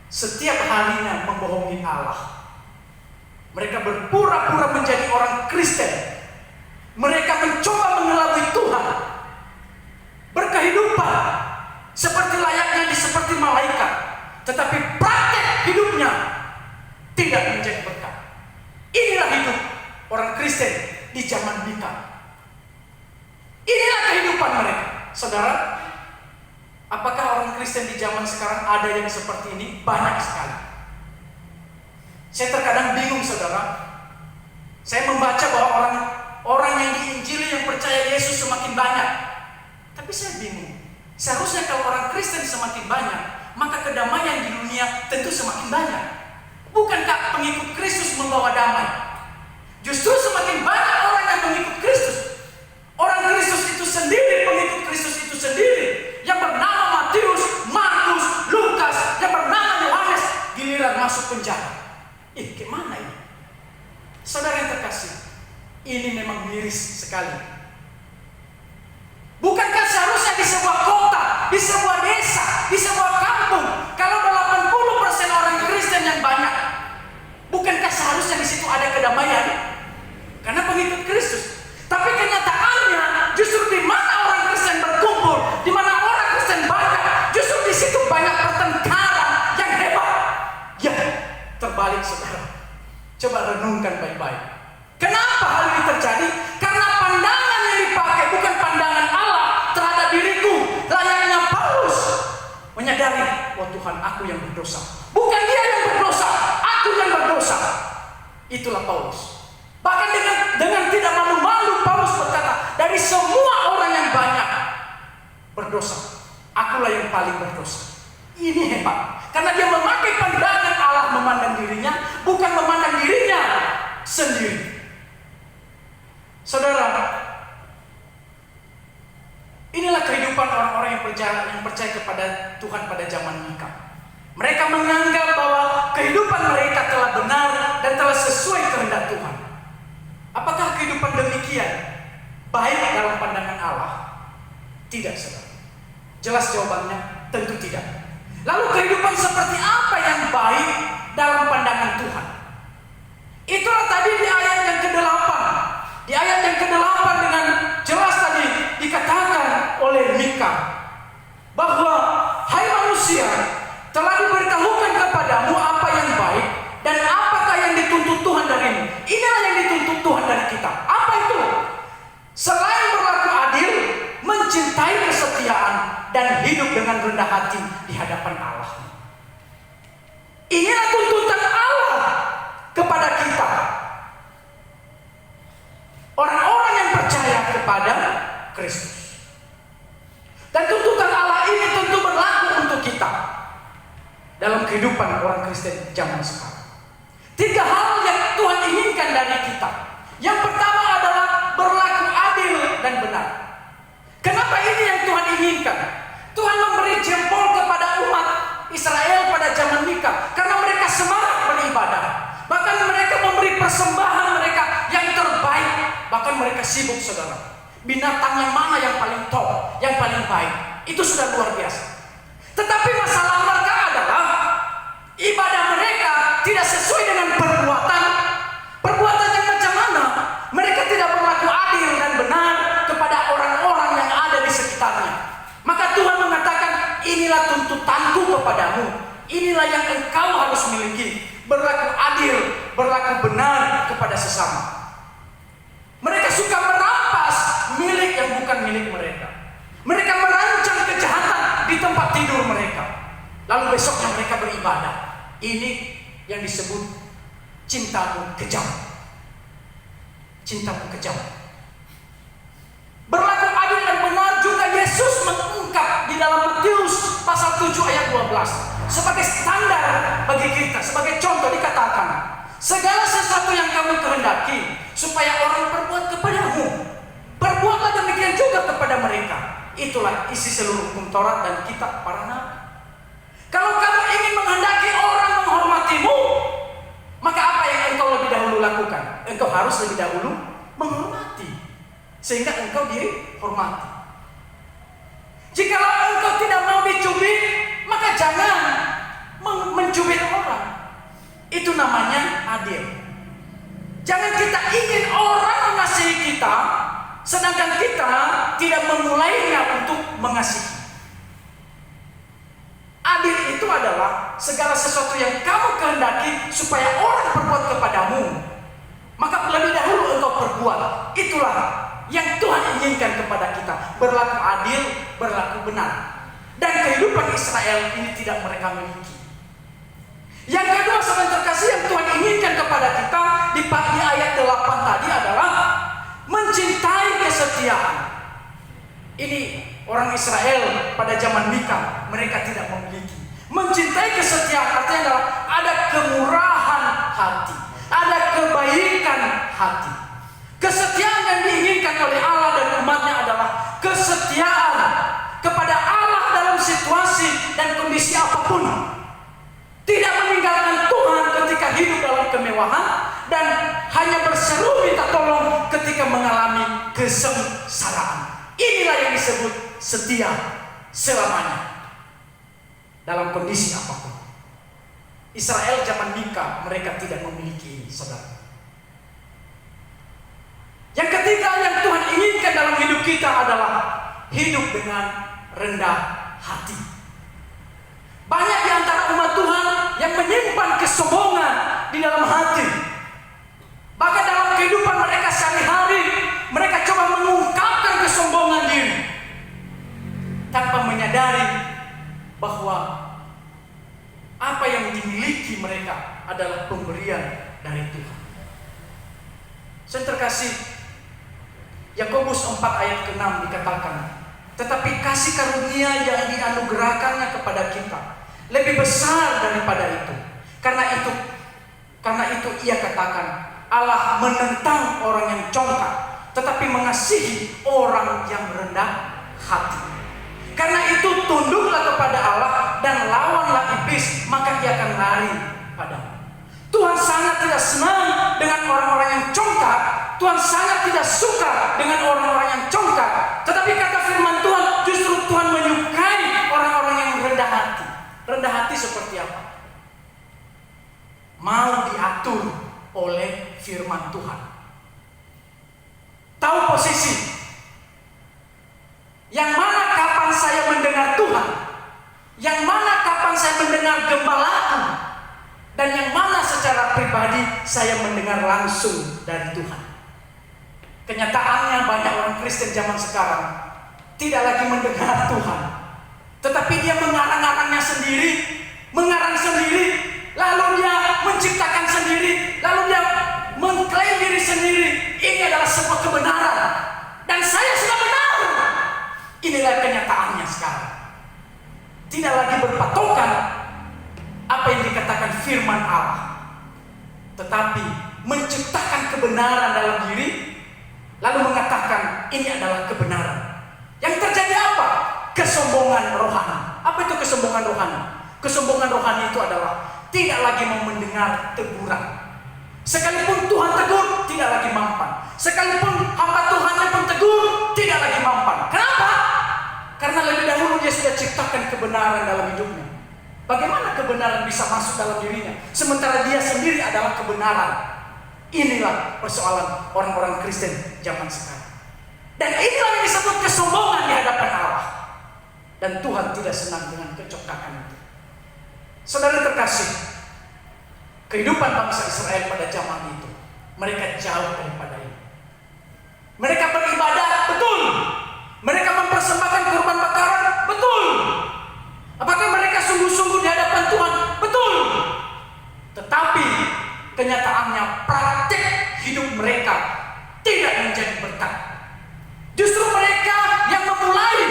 setiap harinya membohongi Allah. Mereka berpura-pura menjadi orang Kristen. Mereka mencoba mengelabui Tuhan, berkehidupan seperti layaknya seperti malaikat, tetapi praktek hidupnya tidak menjadi berkat. Inilah hidup orang Kristen di zaman Mika. Inilah kehidupan mereka. Saudara, apakah orang Kristen di zaman sekarang ada yang seperti ini? Banyak sekali. Saya terkadang bingung, saudara. Saya membaca bahwa orang yang diinjili yang percaya Yesus semakin banyak. Tapi saya bingung. Seharusnya kalau orang Kristen semakin banyak, maka kedamaian di dunia tentu semakin banyak. Bukankah pengikut Kristus membawa damai? Justru semakin banyak orang yang mengikut Kristus. Orang Kristus itu sendiri, pengikut Kristus itu sendiri, yang bernama Matius, Markus, Lukas, yang bernama Yohanes, giliran masuk penjara. Gimana ini? Saudara yang terkasih, ini memang miris sekali. Bukankah seharusnya di sebuah kota, di sebuah desa, di sebuah kampung, kalau 80% orang Kristen yang banyak, bukankah seharusnya di situ ada kedamaian? Karena pengikut Kristus. Tapi kenyataannya justru di mana orang Kristen berkumpul, di mana orang Kristen banyak, justru di situ banyak pertengkaran yang hebat. Ya, terbalik, saudara. Coba renungkan baik-baik. Kenapa hal ini terjadi? Karena pandangan yang dipakai bukan pandangan Allah terhadap diriku. Layaknya Paulus menyadari, oh Tuhan, aku yang berdosa. Bukan dia yang berdosa, aku yang berdosa. Itulah Paulus. Bahkan dengan tidak malu-malu Paulus berkata, dari semua orang yang banyak berdosa, akulah yang paling berdosa. Ini hebat. Karena dia memakai pandangan Allah memandang dirinya, bukan memandang dirinya sendiri. Saudara, inilah kehidupan orang-orang yang percaya kepada Tuhan pada zaman Mika. Mereka menganggap bahwa kehidupan mereka telah benar dan telah sesuai kehendak Tuhan. Apakah kehidupan demikian baik dalam pandangan Allah? Tidak, saudara. Jelas jawabannya, tentu tidak. Lalu kehidupan seperti apa yang baik dalam pandangan Tuhan? Itulah tadi di ayat yang ke-8. Di ayat yang ke-8 dengan jelas tadi dikatakan oleh Mika bahwa hai manusia, telah diberitahukan kepadamu apa yang baik dan apakah yang dituntut Tuhan darimu. Inilah yang dituntut Tuhan dari kita. Apa itu? Selain berlaku adil, mencintai kesetiaan dan hidup dengan rendah hati di hadapan Allah. Inilah tuntutan Allah kepada kita, orang-orang yang percaya kepada Kristus. Dan tuntutan Allah ini tentu berlaku untuk kita dalam kehidupan orang Kristen zaman sekarang. 3 hal yang Tuhan inginkan dari kita. Yang pertama adalah berlaku adil dan benar. Kenapa ini yang Tuhan inginkan? Tuhan memberi jempol kepada umat Israel pada zaman Mika karena mereka semangat beribadah. Bahkan mereka memberi persembahan mereka yang terbaik. Bahkan mereka sibuk, saudara. Binatang yang mana yang paling top, yang paling baik. Itu sudah luar biasa. Tetapi masalah mereka adalah ibadah mereka tidak sesuai dengan perbuatan. Perbuatan yang macam mana? Mereka tidak berlaku adil dan benar kepada orang-orang yang ada di sekitarnya. Maka Tuhan mengatakan, inilah tuntutanku kepadamu. Inilah yang engkau harus miliki. Berlaku adil, berlaku benar kepada sesama. Mereka suka merampas milik yang bukan milik mereka. Mereka merancang kejahatan di tempat tidur mereka. Lalu besoknya mereka beribadah. Ini yang disebut cintamu kejam. Cintamu kejam. Berlaku adil dan benar juga Yesus mengungkap di dalam Matius pasal 7 ayat 12. Sebagai standar bagi kita, sebagai contoh dikatakan, segala sesuatu yang kamu kehendaki supaya orang perbuat kepadamu, perbuatlah demikian juga kepada mereka. Itulah isi seluruh hukum Taurat dan kitab para nabi. Kalau kamu ingin menghendaki orang menghormatimu, maka apa yang engkau lebih dahulu lakukan? Engkau harus lebih dahulu menghormati, sehingga engkau dihormati. Jikalau engkau tidak mau dicubit, maka jangan mencubit orang. Itu namanya adil. Jangan kita ingin orang mengasihi kita, sedangkan kita tidak memulainya untuk mengasihi. Adil itu adalah segala sesuatu yang kamu kehendaki supaya orang berbuat kepadamu, maka lebih dahulu engkau perbuat. Itulah yang Tuhan inginkan kepada kita. Berlaku adil, berlaku benar. Dan kehidupan Israel ini tidak mereka miliki. Yang kedua, saudara terkasih, yang Tuhan inginkan kepada kita di ayat 8 tadi adalah mencintai kesetiaan. Ini orang Israel pada zaman Mika, mereka tidak memiliki. Mencintai kesetiaan artinya adalah ada kemurahan hati, ada kebaikan hati. Kesetiaan yang diinginkan oleh Allah dan umatnya adalah kesetiaan kepada Allah dalam situasi dan kondisi apapun. Tidak meninggalkan Tuhan ketika hidup dalam kemewahan dan hanya berseru minta tolong ketika mengalami kesengsaraan. Inilah yang disebut setia selamanya dalam kondisi apapun. Israel zaman Mika mereka tidak memiliki ini, saudara. Yang ketiga yang Tuhan inginkan dalam hidup kita adalah hidup dengan rendah hati. Banyak di antara umat Tuhan yang menyimpan kesombongan di dalam hati. Bahkan dalam kehidupan mereka sehari-hari, mereka coba mengungkapkan kesombongan diri tanpa menyadari bahwa apa yang dimiliki mereka adalah pemberian dari Tuhan. Saya terkasih, Yakobus 4 ayat ke-6 dikatakan, tetapi kasih karunia yang dianugerahkannya kepada kita lebih besar daripada itu. Karena itu ia katakan, Allah menentang orang yang congkak, tetapi mengasihi orang yang rendah hati. Karena itu tunduklah kepada Allah dan lawanlah iblis, maka ia akan lari padamu. Tuhan sangat tidak senang dengan orang-orang yang congkak. Tuhan sangat tidak suka dengan orang-orang yang congkak. Tetapi kata firman Tuhan, justru Tuhan menyukai orang-orang yang rendah hati. Rendah hati seperti apa? Mau diatur oleh firman Tuhan. Tahu posisi. Yang mana kapan saya mendengar Tuhan, yang mana kapan saya mendengar gembalaku, dan yang mana secara pribadi saya mendengar langsung dari Tuhan. Kenyataannya banyak orang Kristen zaman sekarang tidak lagi mendengar Tuhan, tetapi dia mengarang-arangnya sendiri, mengarang sendiri, lalu dia menciptakan sendiri, lalu dia mengklaim diri sendiri. Ini adalah sebuah kebenaran dan saya sudah benar. Inilah kenyataannya sekarang. Tidak lagi berpatokan apa yang dikatakan firman Allah, tetapi menciptakan kebenaran dalam diri, lalu mengatakan ini adalah kebenaran. Yang terjadi apa? Kesombongan rohani. Apa itu kesombongan rohani? Kesombongan rohani itu adalah tidak lagi mau mendengar teguran. Sekalipun Tuhan tegur, tidak lagi mampan. Sekalipun hamba Tuhannya pun tegur, tidak lagi mampan. Kenapa? Karena lebih dahulu dia sudah ciptakan kebenaran dalam hidupnya. Bagaimana kebenaran bisa masuk dalam dirinya, sementara dia sendiri adalah kebenaran? Inilah persoalan orang-orang Kristen zaman sekarang. Dan inilah yang disebut kesombongan di hadapan Allah. Dan Tuhan tidak senang dengan kecongkakan itu. Saudara terkasih, kehidupan bangsa Israel pada zaman itu, mereka jauh daripada ini. Mereka beribadah, betul. Mereka mempersembahkan kurban bakaran, betul. Apakah mereka sungguh-sungguh di hadapan Tuhan? Betul. Tetapi kenyataannya praktik hidup mereka tidak menjadi berkat. Justru mereka yang memulai.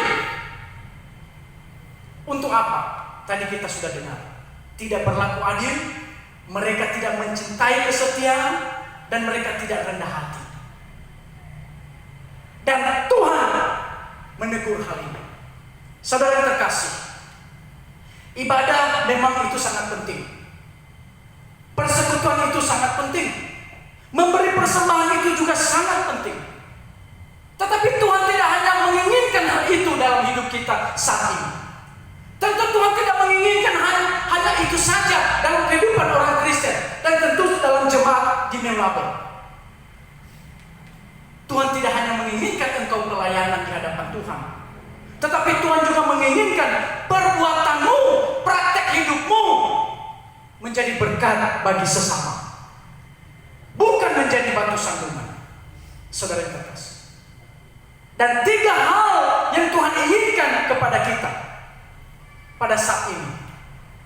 Untuk apa? Tadi kita sudah dengar. Tidak berlaku adil, mereka tidak mencintai kesetiaan, dan mereka tidak rendah hati. Dan Tuhan menegur hal ini. Saudara yang terkasih, ibadah memang itu sangat penting. Persekutuan itu sangat penting. Memberi persembahan itu juga sangat penting. Tetapi Tuhan tidak hanya menginginkan hal itu dalam hidup kita saat ini. Tentu Tuhan tidak menginginkan hanya itu saja dalam kehidupan orang Kristen, dan tentu dalam jemaat di Melabel. Tuhan tidak hanya menginginkan engkau pelayanan di hadapan Tuhan, tetapi Tuhan juga menginginkan perbuatanmu, praktek hidupmu menjadi berkat bagi sesama, bukan menjadi batu sandungan. Saudara yang terkasih, dan 3 hal yang Tuhan inginkan kepada kita pada saat ini,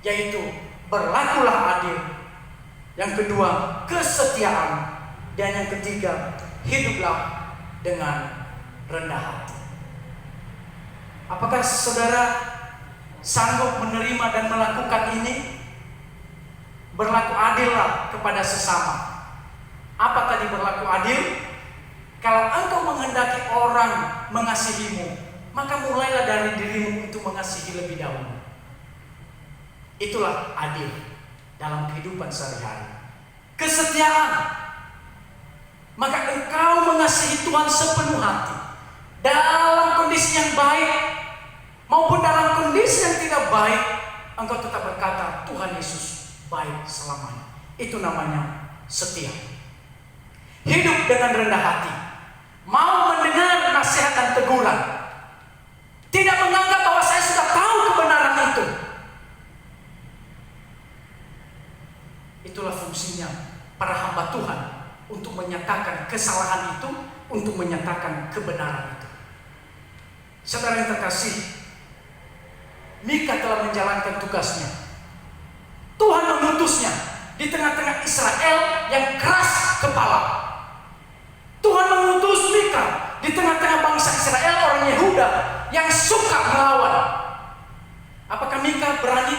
yaitu berlakulah adil, yang kedua kesetiaan, dan yang ketiga hiduplah dengan rendah hati. Apakah saudara sanggup menerima dan melakukan ini? Berlaku adillah kepada sesama. Apa tadi berlaku adil? Kalau engkau menghendaki orang mengasihimu, maka mulailah dari dirimu untuk mengasihi lebih dahulu. Itulah adil dalam kehidupan sehari-hari. Kesetiaan. Maka engkau mengasihi Tuhan sepenuh hati, dalam kondisi yang baik maupun dalam kondisi yang tidak baik, engkau tetap berkata Tuhan Yesus baik selamanya. Itu namanya setia. Hidup dengan rendah hati, mau mendengar nasihat dan teguran, tidak menganggap bahwa saya sudah tahu kebenaran itu. Itulah fungsinya para hamba Tuhan, untuk menyatakan kesalahan itu, untuk menyatakan kebenaran itu. Saudara yang terkasih, Mika telah menjalankan tugasnya. Tuhan mengutusnya di tengah-tengah Israel yang keras kepala. Tuhan mengutus Mika di tengah-tengah bangsa Israel, orang Yehuda yang suka melawan. Apakah Mika berani?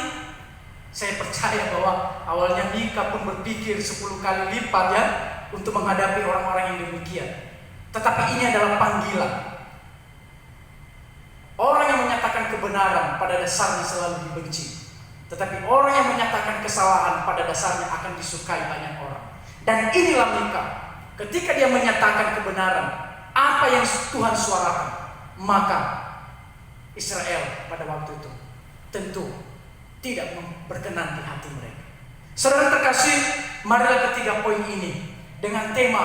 Saya percaya bahwa awalnya Mika pun berpikir 10 kali lipat ya, untuk menghadapi orang-orang yang demikian. Tetapi ini adalah panggilan. Orang yang menyatakan kebenaran kebenaran pada dasarnya selalu dibenci. Tetapi orang yang menyatakan kesalahan pada dasarnya akan disukai banyak orang. Dan inilah Mika. Ketika dia menyatakan kebenaran, apa yang Tuhan suarakan, maka Israel pada waktu itu tentu tidak berkenan di hati mereka. Saudara terkasih, marilah ketiga poin ini dengan tema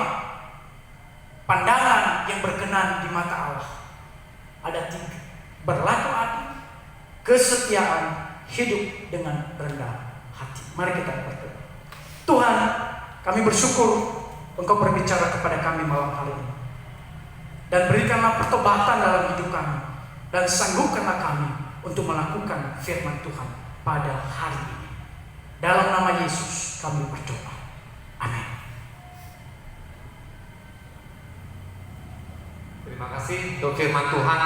pandangan yang berkenan di mata Allah. Ada 3: berlaku adil, kesetiaan, hidup dengan rendah hati. Mari kita berdoa. Tuhan, kami bersyukur Engkau berbicara kepada kami malam hari ini. Dan berikanlah pertobatan dalam hidup kami. Dan sanggupkanlah kami untuk melakukan firman Tuhan pada hari ini. Dalam nama Yesus kami berdoa. Amin. Terima kasih untuk firman Tuhan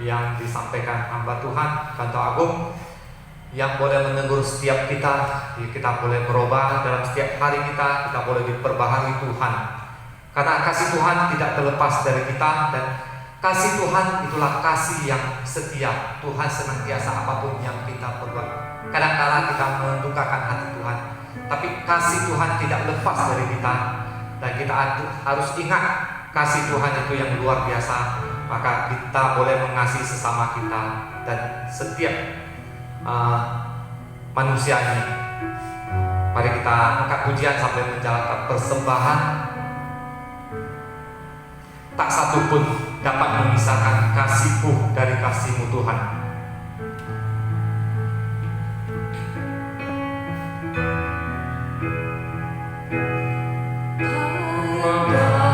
yang disampaikan hamba Tuhan Kantor Agung, yang boleh menegur setiap kita boleh berubah dalam setiap hari kita boleh diperbaharui Tuhan. Karena kasih Tuhan tidak terlepas dari kita, dan kasih Tuhan itulah kasih yang setia. Tuhan senantiasa apapun yang kita perbuat. Kadang-kala kita mendukakan hati Tuhan, tapi kasih Tuhan tidak lepas dari kita, dan kita harus ingat kasih Tuhan itu yang luar biasa. Maka kita boleh mengasihi sesama kita dan setiap manusia ini. Mari kita angkat pujian sambil menjalankan persembahan. Tak satu pun dapat memisahkan kasih-Mu dari kasih-Mu Tuhan. Jangan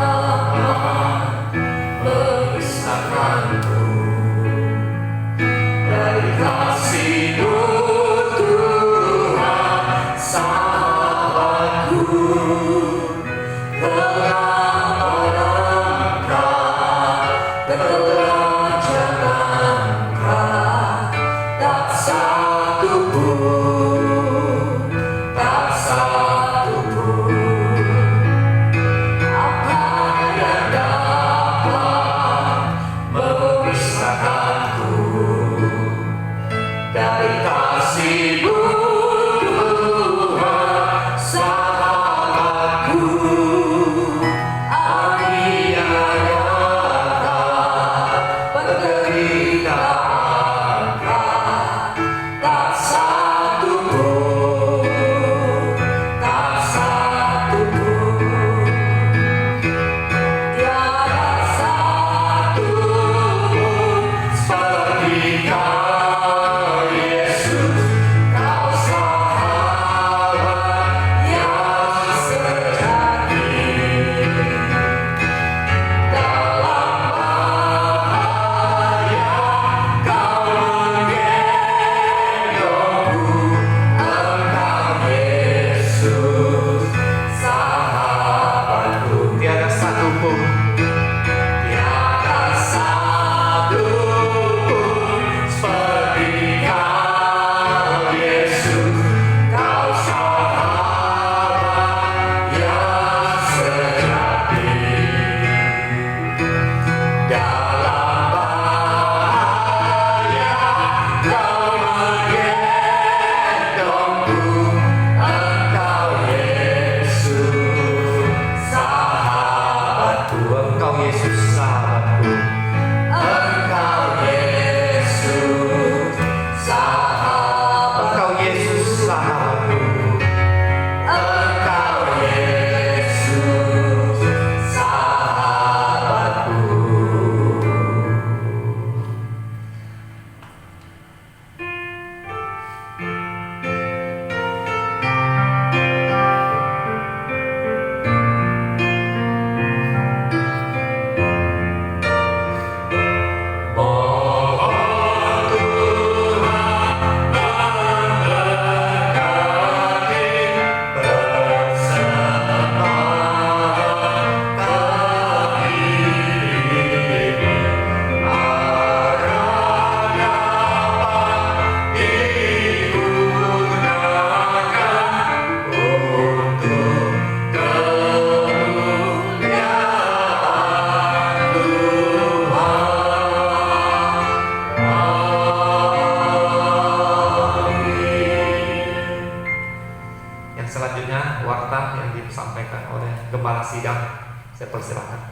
disampaikan oleh Gembala Sidang. Saya persilakan.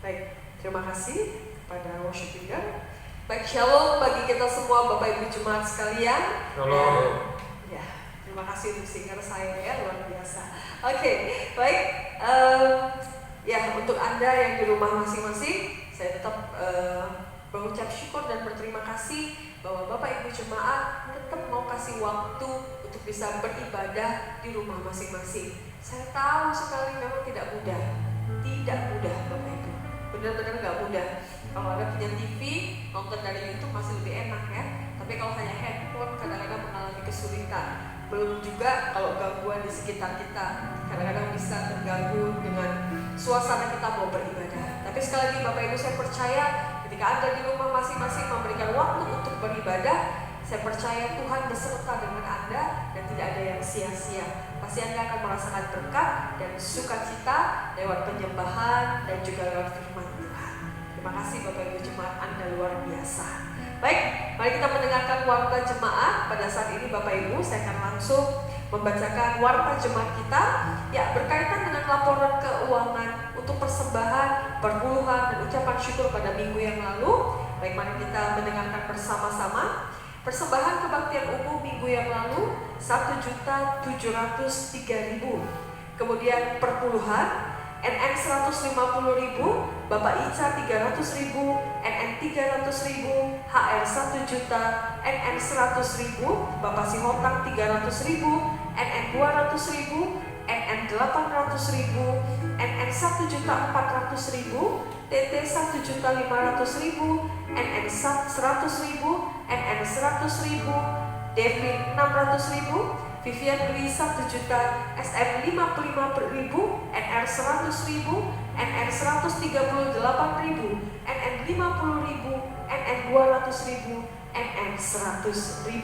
Baik, terima kasih kepada worship leader. Baik, shalom bagi kita semua Bapak Ibu Jemaat sekalian. Shalom. Ya, terima kasih untuk singer saya ya, luar biasa. Oke, baik. Ya, untuk Anda yang di rumah masing-masing, saya tetap mengucap syukur dan berterima kasih bahwa Bapak Ibu Jemaat tetap mau kasih waktu untuk bisa beribadah di rumah masing-masing. Saya tahu sekali memang tidak mudah Bapak Ibu, benar-benar nggak mudah. Kalau Anda punya TV, nonton dari YouTube masih lebih enak ya. Tapi kalau hanya handphone kadang-kadang mengalami kesulitan. Belum juga kalau gangguan di sekitar kita, kadang-kadang bisa terganggu dengan suasana kita mau beribadah. Tapi sekali lagi Bapak Ibu, saya percaya ketika Anda di rumah masing-masing memberikan waktu untuk beribadah, saya percaya Tuhan beserta dengan Anda dan tidak ada yang sia-sia. Pasti Anda akan merasakan berkat dan sukacita lewat penyembahan dan juga lewat firman Tuhan. Terima kasih Bapak Ibu Jemaat, Anda luar biasa. Baik, mari kita mendengarkan warta jemaat. Pada saat ini Bapak Ibu, saya akan langsung membacakan warta jemaat kita ya, berkaitan dengan laporan keuangan untuk persembahan, perpuluhan dan ucapan syukur pada minggu yang lalu. Baik, mari kita mendengarkan bersama-sama. Persembahan kebaktian umum minggu yang lalu 1.703.000. Kemudian perpuluhan NN 150.000, Bapak Ica 300.000, NN 300.000, HR 1 juta, NN 100.000, Bapak Sihotang 300.000, NN 200.000, NN 800.000, NN 1.400.000, TT 1.500.000, NN 100.000, NN 100.000, Devin 600.000, Vivian Dwi 1 juta, SM 55.000, NR 100.000, NN 138.000, NN 50.000, NN 200.000, NN 100.000.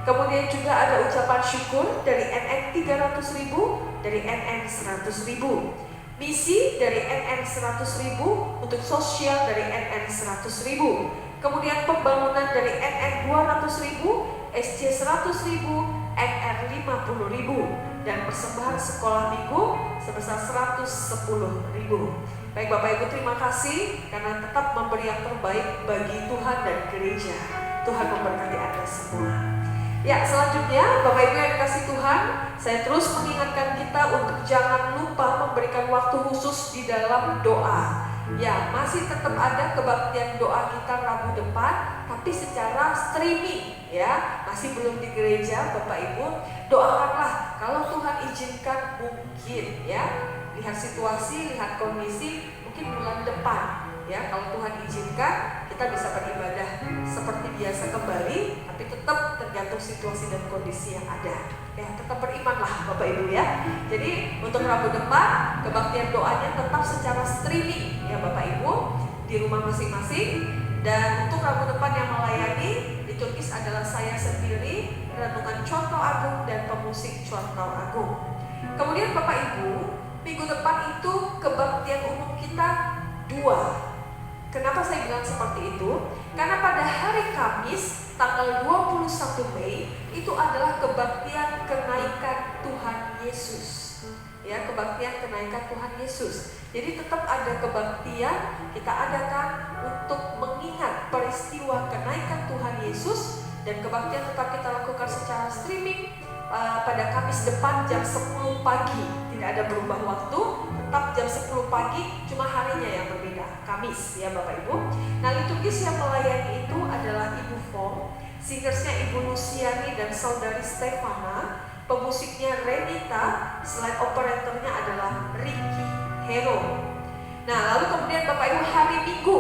Kemudian juga ada ucapan syukur dari NN 300.000, dari NN 100.000. Misi dari NN 100.000, untuk sosial dari NN 100.000. Kemudian pembangunan dari NN 200.000, SC 100.000, NR 50.000, dan persembahan sekolah minggu sebesar 110.000. Baik Bapak Ibu, terima kasih karena tetap memberi yang terbaik bagi Tuhan dan gereja. Tuhan memberkati Anda semua. Ya, selanjutnya Bapak Ibu yang dikasih Tuhan, saya terus mengingatkan kita untuk jangan lupa memberikan waktu khusus di dalam doa. Ya, masih tetap ada kebaktian doa kita Rabu depan, tapi secara streaming ya, masih belum di gereja. Bapak Ibu, doakanlah kalau Tuhan izinkan, mungkin ya, lihat situasi, lihat kondisi, mungkin bulan depan ya, kalau Tuhan izinkan kita bisa beribadah seperti biasa kembali, tapi tetap tergantung situasi dan kondisi yang ada. Ya, tetap berimanlah Bapak Ibu ya. Jadi untuk Rabu depan kebaktian doanya tetap secara streaming ya Bapak Ibu di rumah masing-masing. Dan untuk Rabu depan yang melayani liturgis adalah saya sendiri, renungan Contoh Agung dan pemusik Contoh Agung. Kemudian Bapak Ibu, minggu depan itu kebaktian umum kita 2. Kenapa saya bilang seperti itu? Karena pada hari Kamis tanggal 21 Mei itu adalah kebaktian kenaikan Tuhan Yesus. Ya, kebaktian kenaikan Tuhan Yesus. Jadi tetap ada kebaktian kita adakan untuk mengingat peristiwa kenaikan Tuhan Yesus, dan kebaktian tetap kita lakukan secara streaming pada Kamis depan jam 10 pagi. Tidak ada berubah waktu, tetap jam 10 pagi, cuma harinya yang berbeda, Kamis ya Bapak Ibu. Nah, liturgis yang melayani itu adalah Ibu Fong, singersnya Ibu Luciani dan Saudari Stefana, pemusiknya Renita, slide operatornya adalah Ricky Hero. Nah, lalu kemudian Bapak Ibu hari Minggu,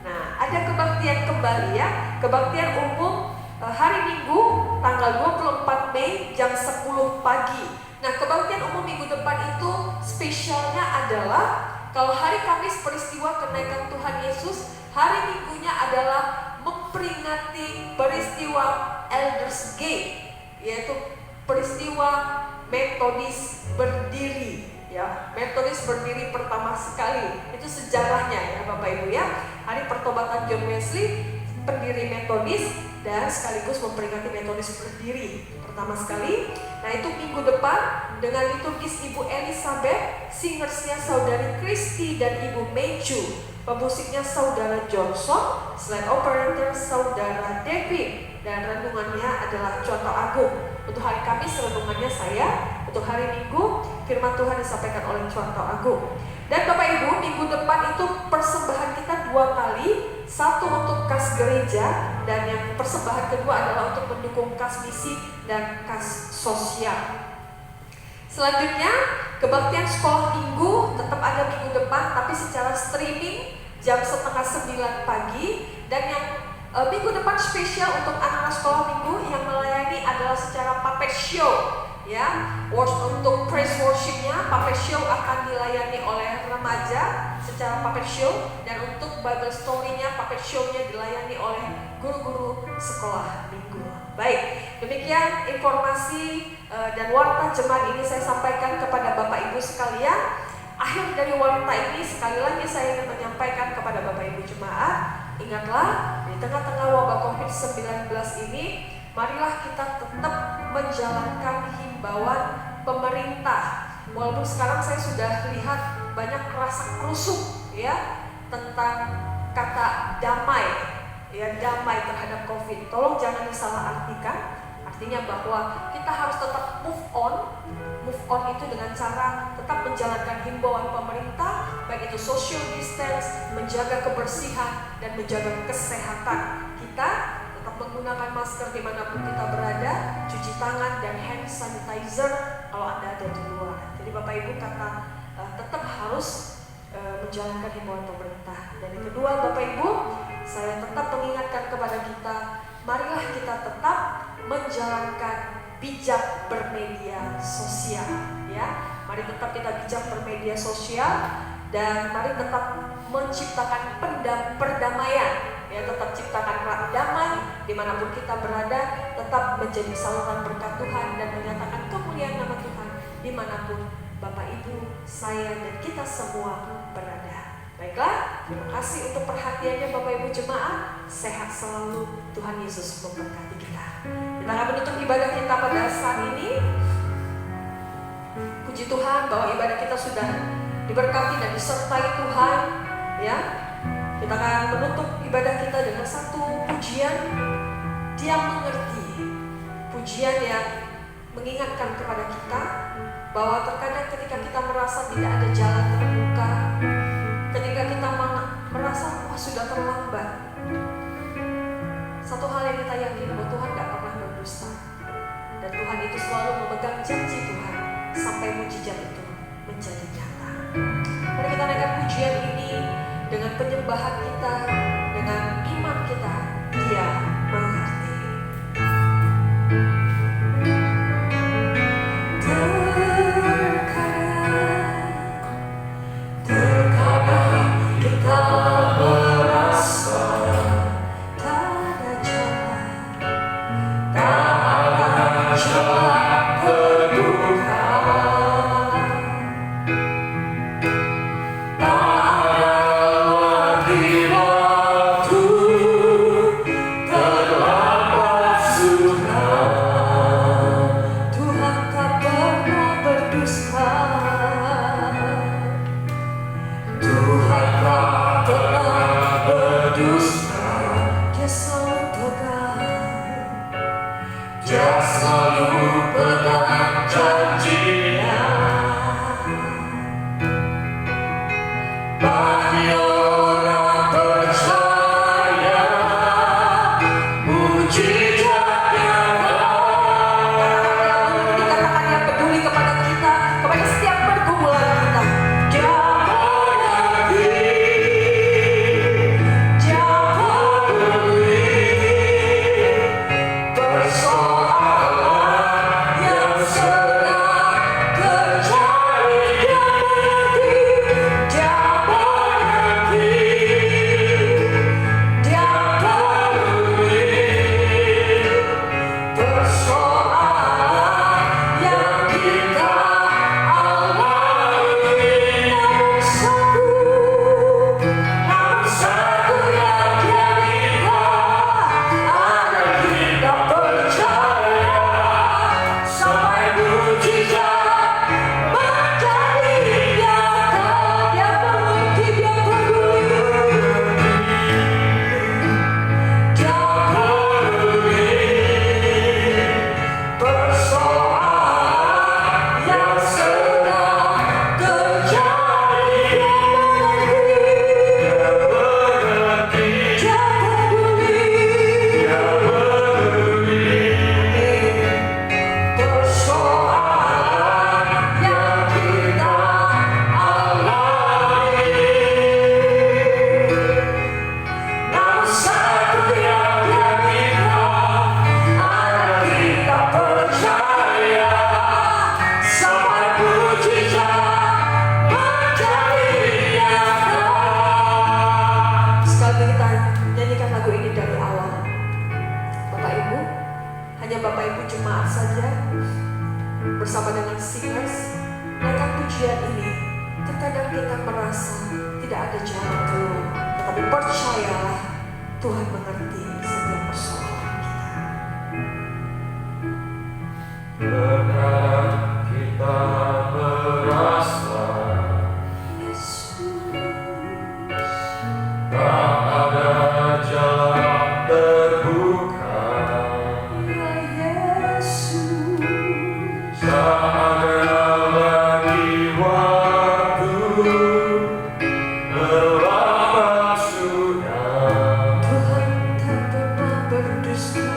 nah ada kebaktian kembali ya, kebaktian umum hari Minggu tanggal 24 Mei jam 10 pagi. Nah, kebaktian umum minggu depan itu spesialnya adalah kalau hari Kamis peristiwa kenaikan Tuhan Yesus, hari Minggunya adalah memperingati peristiwa Elders Gate, yaitu peristiwa Metodis berdiri. Ya, Metodis berdiri pertama sekali, itu sejarahnya ya Bapak Ibu ya. Hari pertobatan John Wesley pendiri Metodis dan sekaligus memperingati Metodis berdiri pertama sekali. Nah itu minggu depan dengan liturgis Ibu Elizabeth, singersnya Saudari Kristi dan Ibu Meju, pemusiknya Saudara Johnson, slide operator Saudara David, dan renungannya adalah Contoh Agung. Untuk hari Kamis renungannya saya, untuk hari Minggu firman Tuhan disampaikan oleh Contoh Agung. Dan Bapak Ibu, minggu depan itu persembahan kita 2 kali, satu untuk kas gereja dan yang persembahan kedua adalah untuk mendukung kas misi dan kas sosial. Selanjutnya kebaktian sekolah minggu tetap ada minggu depan tapi secara streaming jam 8:30 pagi, dan yang minggu depan spesial untuk anak-anak sekolah minggu yang melayani adalah secara puppet show. Ya, untuk praise worship-nya puppet show akan dilayani oleh remaja secara puppet show, dan untuk Bible story-nya puppet show-nya dilayani oleh guru-guru sekolah minggu. Baik, demikian informasi dan warta jemaat ini saya sampaikan kepada Bapak Ibu sekalian. Akhir dari warta ini sekali lagi saya ingin menyampaikan kepada Bapak Ibu jemaat, ingatlah di tengah-tengah wabah COVID-19 ini, marilah kita tetap menjalankan himbauan pemerintah. Walaupun sekarang saya sudah lihat banyak rasa krusuk ya tentang kata damai, ya damai terhadap COVID. Tolong jangan disalahartikan. Artinya bahwa kita harus tetap move on. Move on itu dengan cara tetap menjalankan himbauan pemerintah, baik itu social distance, menjaga kebersihan dan menjaga kesehatan kita. Menggunakan masker dimanapun kita berada, cuci tangan dan hand sanitizer kalau Anda ada di luar. Jadi Bapak Ibu tetap harus menjalankan himbauan pemerintah. Dan yang kedua Bapak Ibu, saya tetap mengingatkan kepada kita, marilah kita tetap menjalankan bijak bermedia sosial. Ya, mari tetap kita bijak bermedia sosial dan mari tetap menciptakan perdamaian. Ya, tetap ciptakan damai dimanapun kita berada, tetap menjadi saluran berkat Tuhan dan menyatakan kemuliaan nama Tuhan dimanapun Bapak Ibu, saya dan kita semua berada. Baiklah, terima kasih untuk perhatiannya Bapak Ibu jemaat. Sehat selalu, Tuhan Yesus memberkati kita. Kita akan menutup ibadah kita pada saat ini. Puji Tuhan bahwa ibadah kita sudah diberkati dan disertai Tuhan. Ya, kita akan menutup ibadah kita dengan satu pujian, Dia mengerti. Pujian yang mengingatkan kepada kita bahwa terkadang ketika kita merasa tidak ada jalan terbuka, ketika kita merasa sudah terlambat, satu hal yang kita yakini bahwa Tuhan gak pernah berdusta, dan Tuhan itu selalu memegang janji Tuhan sampai mujizat itu menjadi nyata. Mari kita naikkan pujian ini dengan penyembahan kita, dengan iman kita. Dia mengerti. Terkadang kita merasa tak ada jalan terbuka. kita merasa tidak ada jalan keluar, tetapi percayalah Tuhan mengerti setiap persoalan kita. Terkadang kita merasa tak ada jalan terbuka, tak ada lagi waktu, terlambat sudah. Tuhan tak pernah berdusta.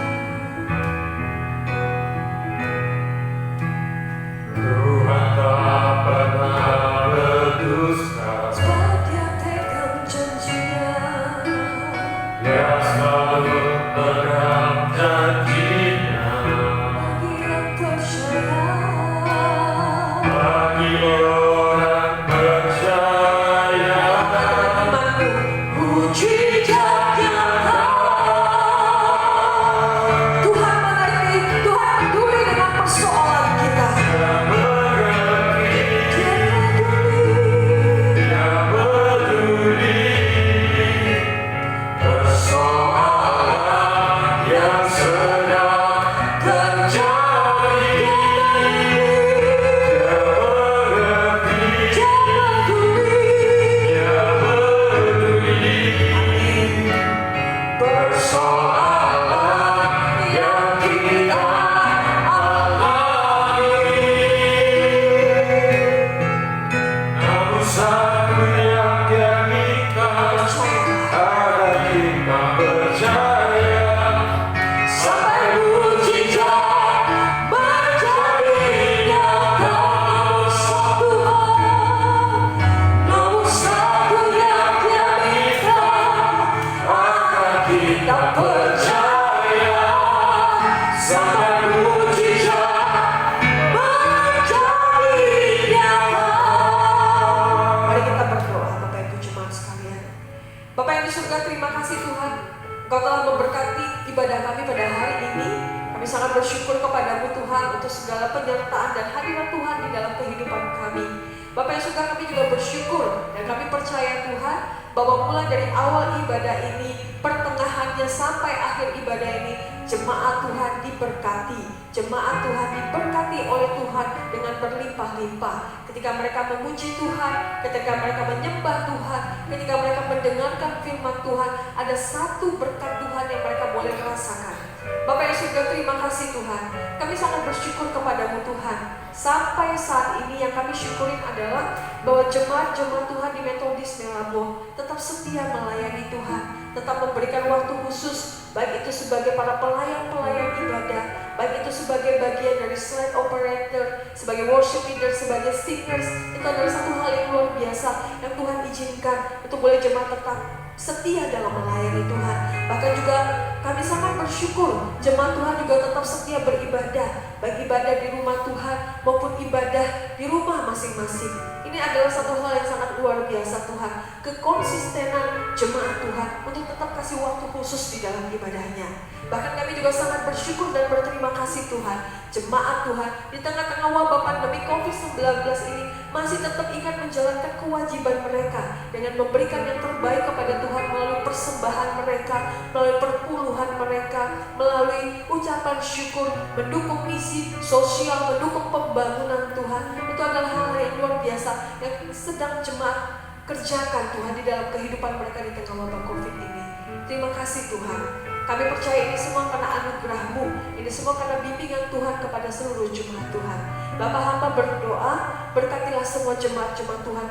Tuhan tak pernah berdusta. Dia pegang janjinya. Dia selalu pegang janjinya. Bagi yang percaya, Bagi orang percaya, imanmu mujizat nyata. Tuhan mengerti, Tuhan peduli dengan persoalan kita. Dia mengerti, Dia peduli. Dia peduli persoalan yang sedang terjadi. Dia mengerti, Dia peduli. Dia peduli persoalan yang kita alami. Namun satu yang dia minta agar kita percaya sampai mujizat menjadi nyata. Nomor satu yang dia minta Agar kita percaya sampai mujizat menjadi nyata. Mari kita berdoa, Bapak Ibu Jemaat sekalian. Bapak yang di surga, terima kasih Tuhan, Engkau telah memberkati ibadah kami pada hari ini. Kami sangat bersyukur kepadamu Tuhan untuk segala penyertaan dan hadirat Tuhan di dalam kehidupan kami. Bapak yang surga, kami juga bersyukur dan kami percaya Tuhan bahwa mulai dari awal ibadah ini, pertengahannya sampai akhir ibadah ini, jemaat Tuhan diberkati. Jemaat Tuhan diberkati oleh Tuhan dengan berlimpah-limpah. Ketika mereka memuji Tuhan, ketika mereka menyembah Tuhan, ketika mereka mendengarkan firman Tuhan, ada satu berkat Tuhan yang mereka boleh rasakan. Bapak yang surga, terima kasih Tuhan. Kami sangat bersyukur kepadamu Tuhan. Sampai saat ini yang kami syukurin adalah bahwa jemaat-jemaat Tuhan di Metodis Melabo tetap setia melayani Tuhan, tetap memberikan waktu khusus, baik itu sebagai para pelayan-pelayan ibadah, baik itu sebagai bagian dari slide operator, sebagai worship leader, sebagai singers. Itu adalah satu hal yang luar biasa yang Tuhan izinkan untuk boleh jemaat tetap setia dalam melayani Tuhan. Bahkan juga kami sangat bersyukur jemaat Tuhan juga tetap setia beribadah, baik ibadah di rumah Tuhan maupun ibadah di rumah masing-masing. Ini adalah satu hal yang sangat luar biasa Tuhan, kekonsistenan jemaat Tuhan untuk tetap kasih waktu khusus di dalam ibadahnya. Bahkan kami juga sangat bersyukur dan berterima kasih Tuhan, jemaat Tuhan di tengah-tengah wabah pandemi COVID-19 ini masih tetap ingat menjalankan kewajiban mereka dengan memberikan yang terbaik kepada Tuhan melalui persembahan mereka, melalui perpuluhan mereka, melalui ucapan syukur, mendukung misi sosial, mendukung pembangunan Tuhan. Itu adalah hal yang luar biasa yang sedang jemaat kerjakan Tuhan di dalam kehidupan mereka di tengah wabah COVID ini. Terima kasih Tuhan. Kami percaya ini semua karena anugerah-Mu, ini semua karena bimbingan Tuhan kepada seluruh jemaat Tuhan. Bapak hamba berdoa, berkatilah semua jemaat-jemaat Tuhan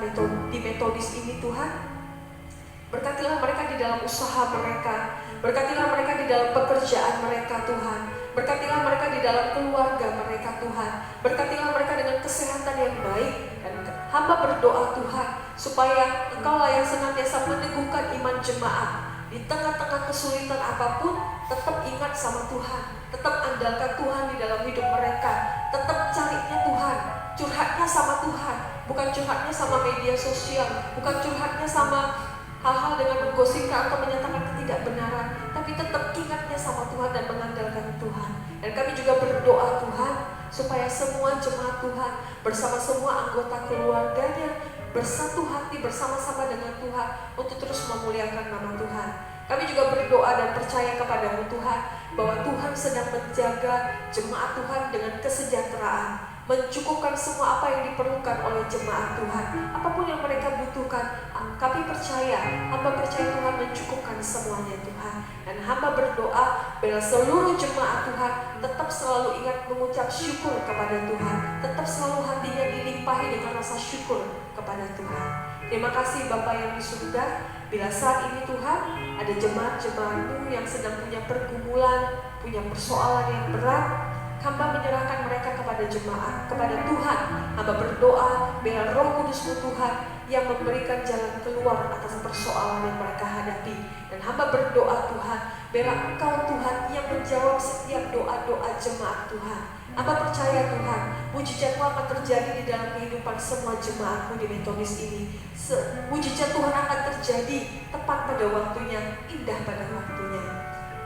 di Metodis ini Tuhan. Berkatilah mereka di dalam usaha mereka, berkatilah mereka di dalam pekerjaan mereka Tuhan. Berkatilah mereka di dalam keluarga mereka Tuhan. Berkatilah mereka dengan kesehatan yang baik. Dan hamba berdoa Tuhan, supaya Engkaulah yang senantiasa meneguhkan iman jemaat. Di tengah-tengah kesulitan apapun, tetap ingat sama Tuhan, tetap andalkan Tuhan di dalam hidup mereka, tetap carinya Tuhan, curhatnya sama Tuhan, bukan curhatnya sama media sosial, bukan curhatnya sama hal-hal dengan menggosipkan atau menyatakan ketidakbenaran, tapi tetap ingatnya sama Tuhan dan mengandalkan Tuhan. Dan kami juga berdoa Tuhan, supaya semua jemaat Tuhan bersama semua anggota keluarganya bersatu hati bersama-sama dengan Tuhan untuk terus memuliakan nama Tuhan. Kami juga berdoa dan percaya kepadamu Tuhan, bahwa Tuhan sedang menjaga jemaat Tuhan dengan kesejahteraan, mencukupkan semua apa yang diperlukan oleh jemaat Tuhan. Apapun yang mereka butuhkan, kami percaya, hamba percaya Tuhan mencukupkan semuanya Tuhan. Dan hamba berdoa bila seluruh jemaat Tuhan tetap selalu ingat mengucap syukur kepada Tuhan, tetap selalu hatinya dilimpahi dengan rasa syukur kepada Tuhan. Terima kasih Bapa yang di surga, bila saat ini Tuhan ada jemaat-jemaat-Mu yang sedang punya pergumulan, punya persoalan yang berat, hamba menyerahkan mereka kepada jemaat, kepada Tuhan. Hamba berdoa bila Roh Kudus-Mu Tuhan yang memberikan jalan keluar atas persoalan yang mereka hadapi. Dan hamba berdoa Tuhan, bila Engkau Tuhan yang menjawab setiap doa-doa jemaat Tuhan. Hamba percaya Tuhan, mujizat-Mu akan terjadi di dalam kehidupan semua jemaat-Mu di Metodis ini. Mujizat Tuhan akan terjadi tepat pada waktunya, indah pada waktunya.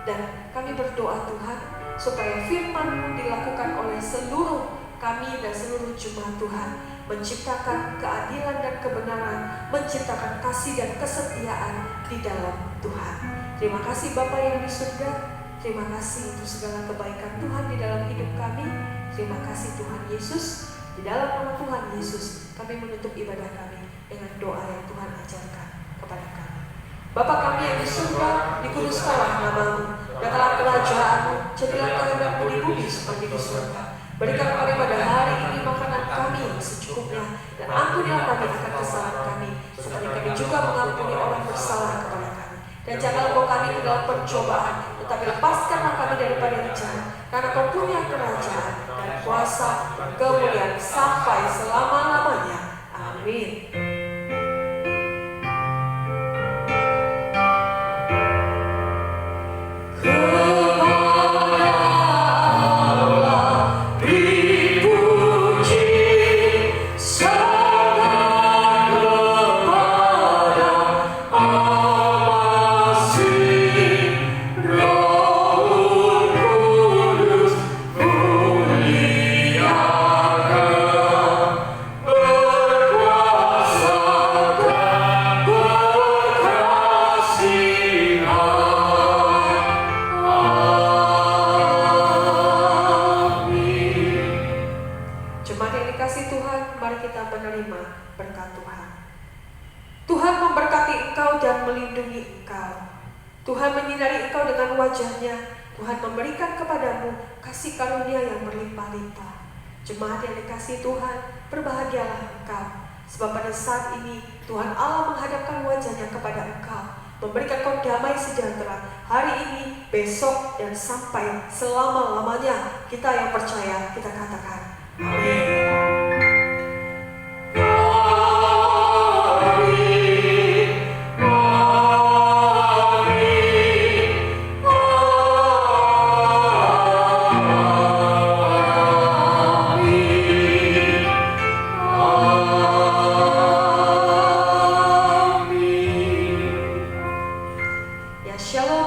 Dan kami berdoa Tuhan, supaya firman-Mu dilakukan oleh seluruh kami dan seluruh jemaat Tuhan, menciptakan keadilan dan kebenaran, menciptakan kasih dan kesetiaan di dalam Tuhan. Terima kasih Bapa yang di surga. Terima kasih untuk segala kebaikan Tuhan di dalam hidup kami. Terima kasih Tuhan Yesus. Di dalam nama Tuhan Yesus, kami menutup ibadah kami dengan doa yang Tuhan ajarkan kepada kami. Bapa kami yang di surga, dikuduskanlah nama-Mu, datanglah kerajaan-Mu, jadilah kehendak-Mu di bumi seperti di surga. Berikan kami pada hari ini makanan kami yang secukupnya, dan ampunilah kami akan kesalahan kami, seperti kami juga mengampuni orang bersalah kepada kami. Dan janganlah bawa kami ke dalam percobaan, tetapi lepaskanlah kami daripada yang jahat, karena Kau punya kerajaan dan kuasa dan kemuliaan sampai selama-lamanya. Amin. Tuhan menyinari engkau dengan wajah-Nya. Tuhan memberikan kepadamu kasih karunia yang berlimpah-limpah. Jemaat yang dikasihi Tuhan, berbahagialah engkau, sebab pada saat ini Tuhan Allah menghadapkan wajah-Nya kepada engkau, memberikan kau damai sejahtera hari ini, besok, dan sampai selama-lamanya. Kita yang percaya, kita katakan amin. Shalom.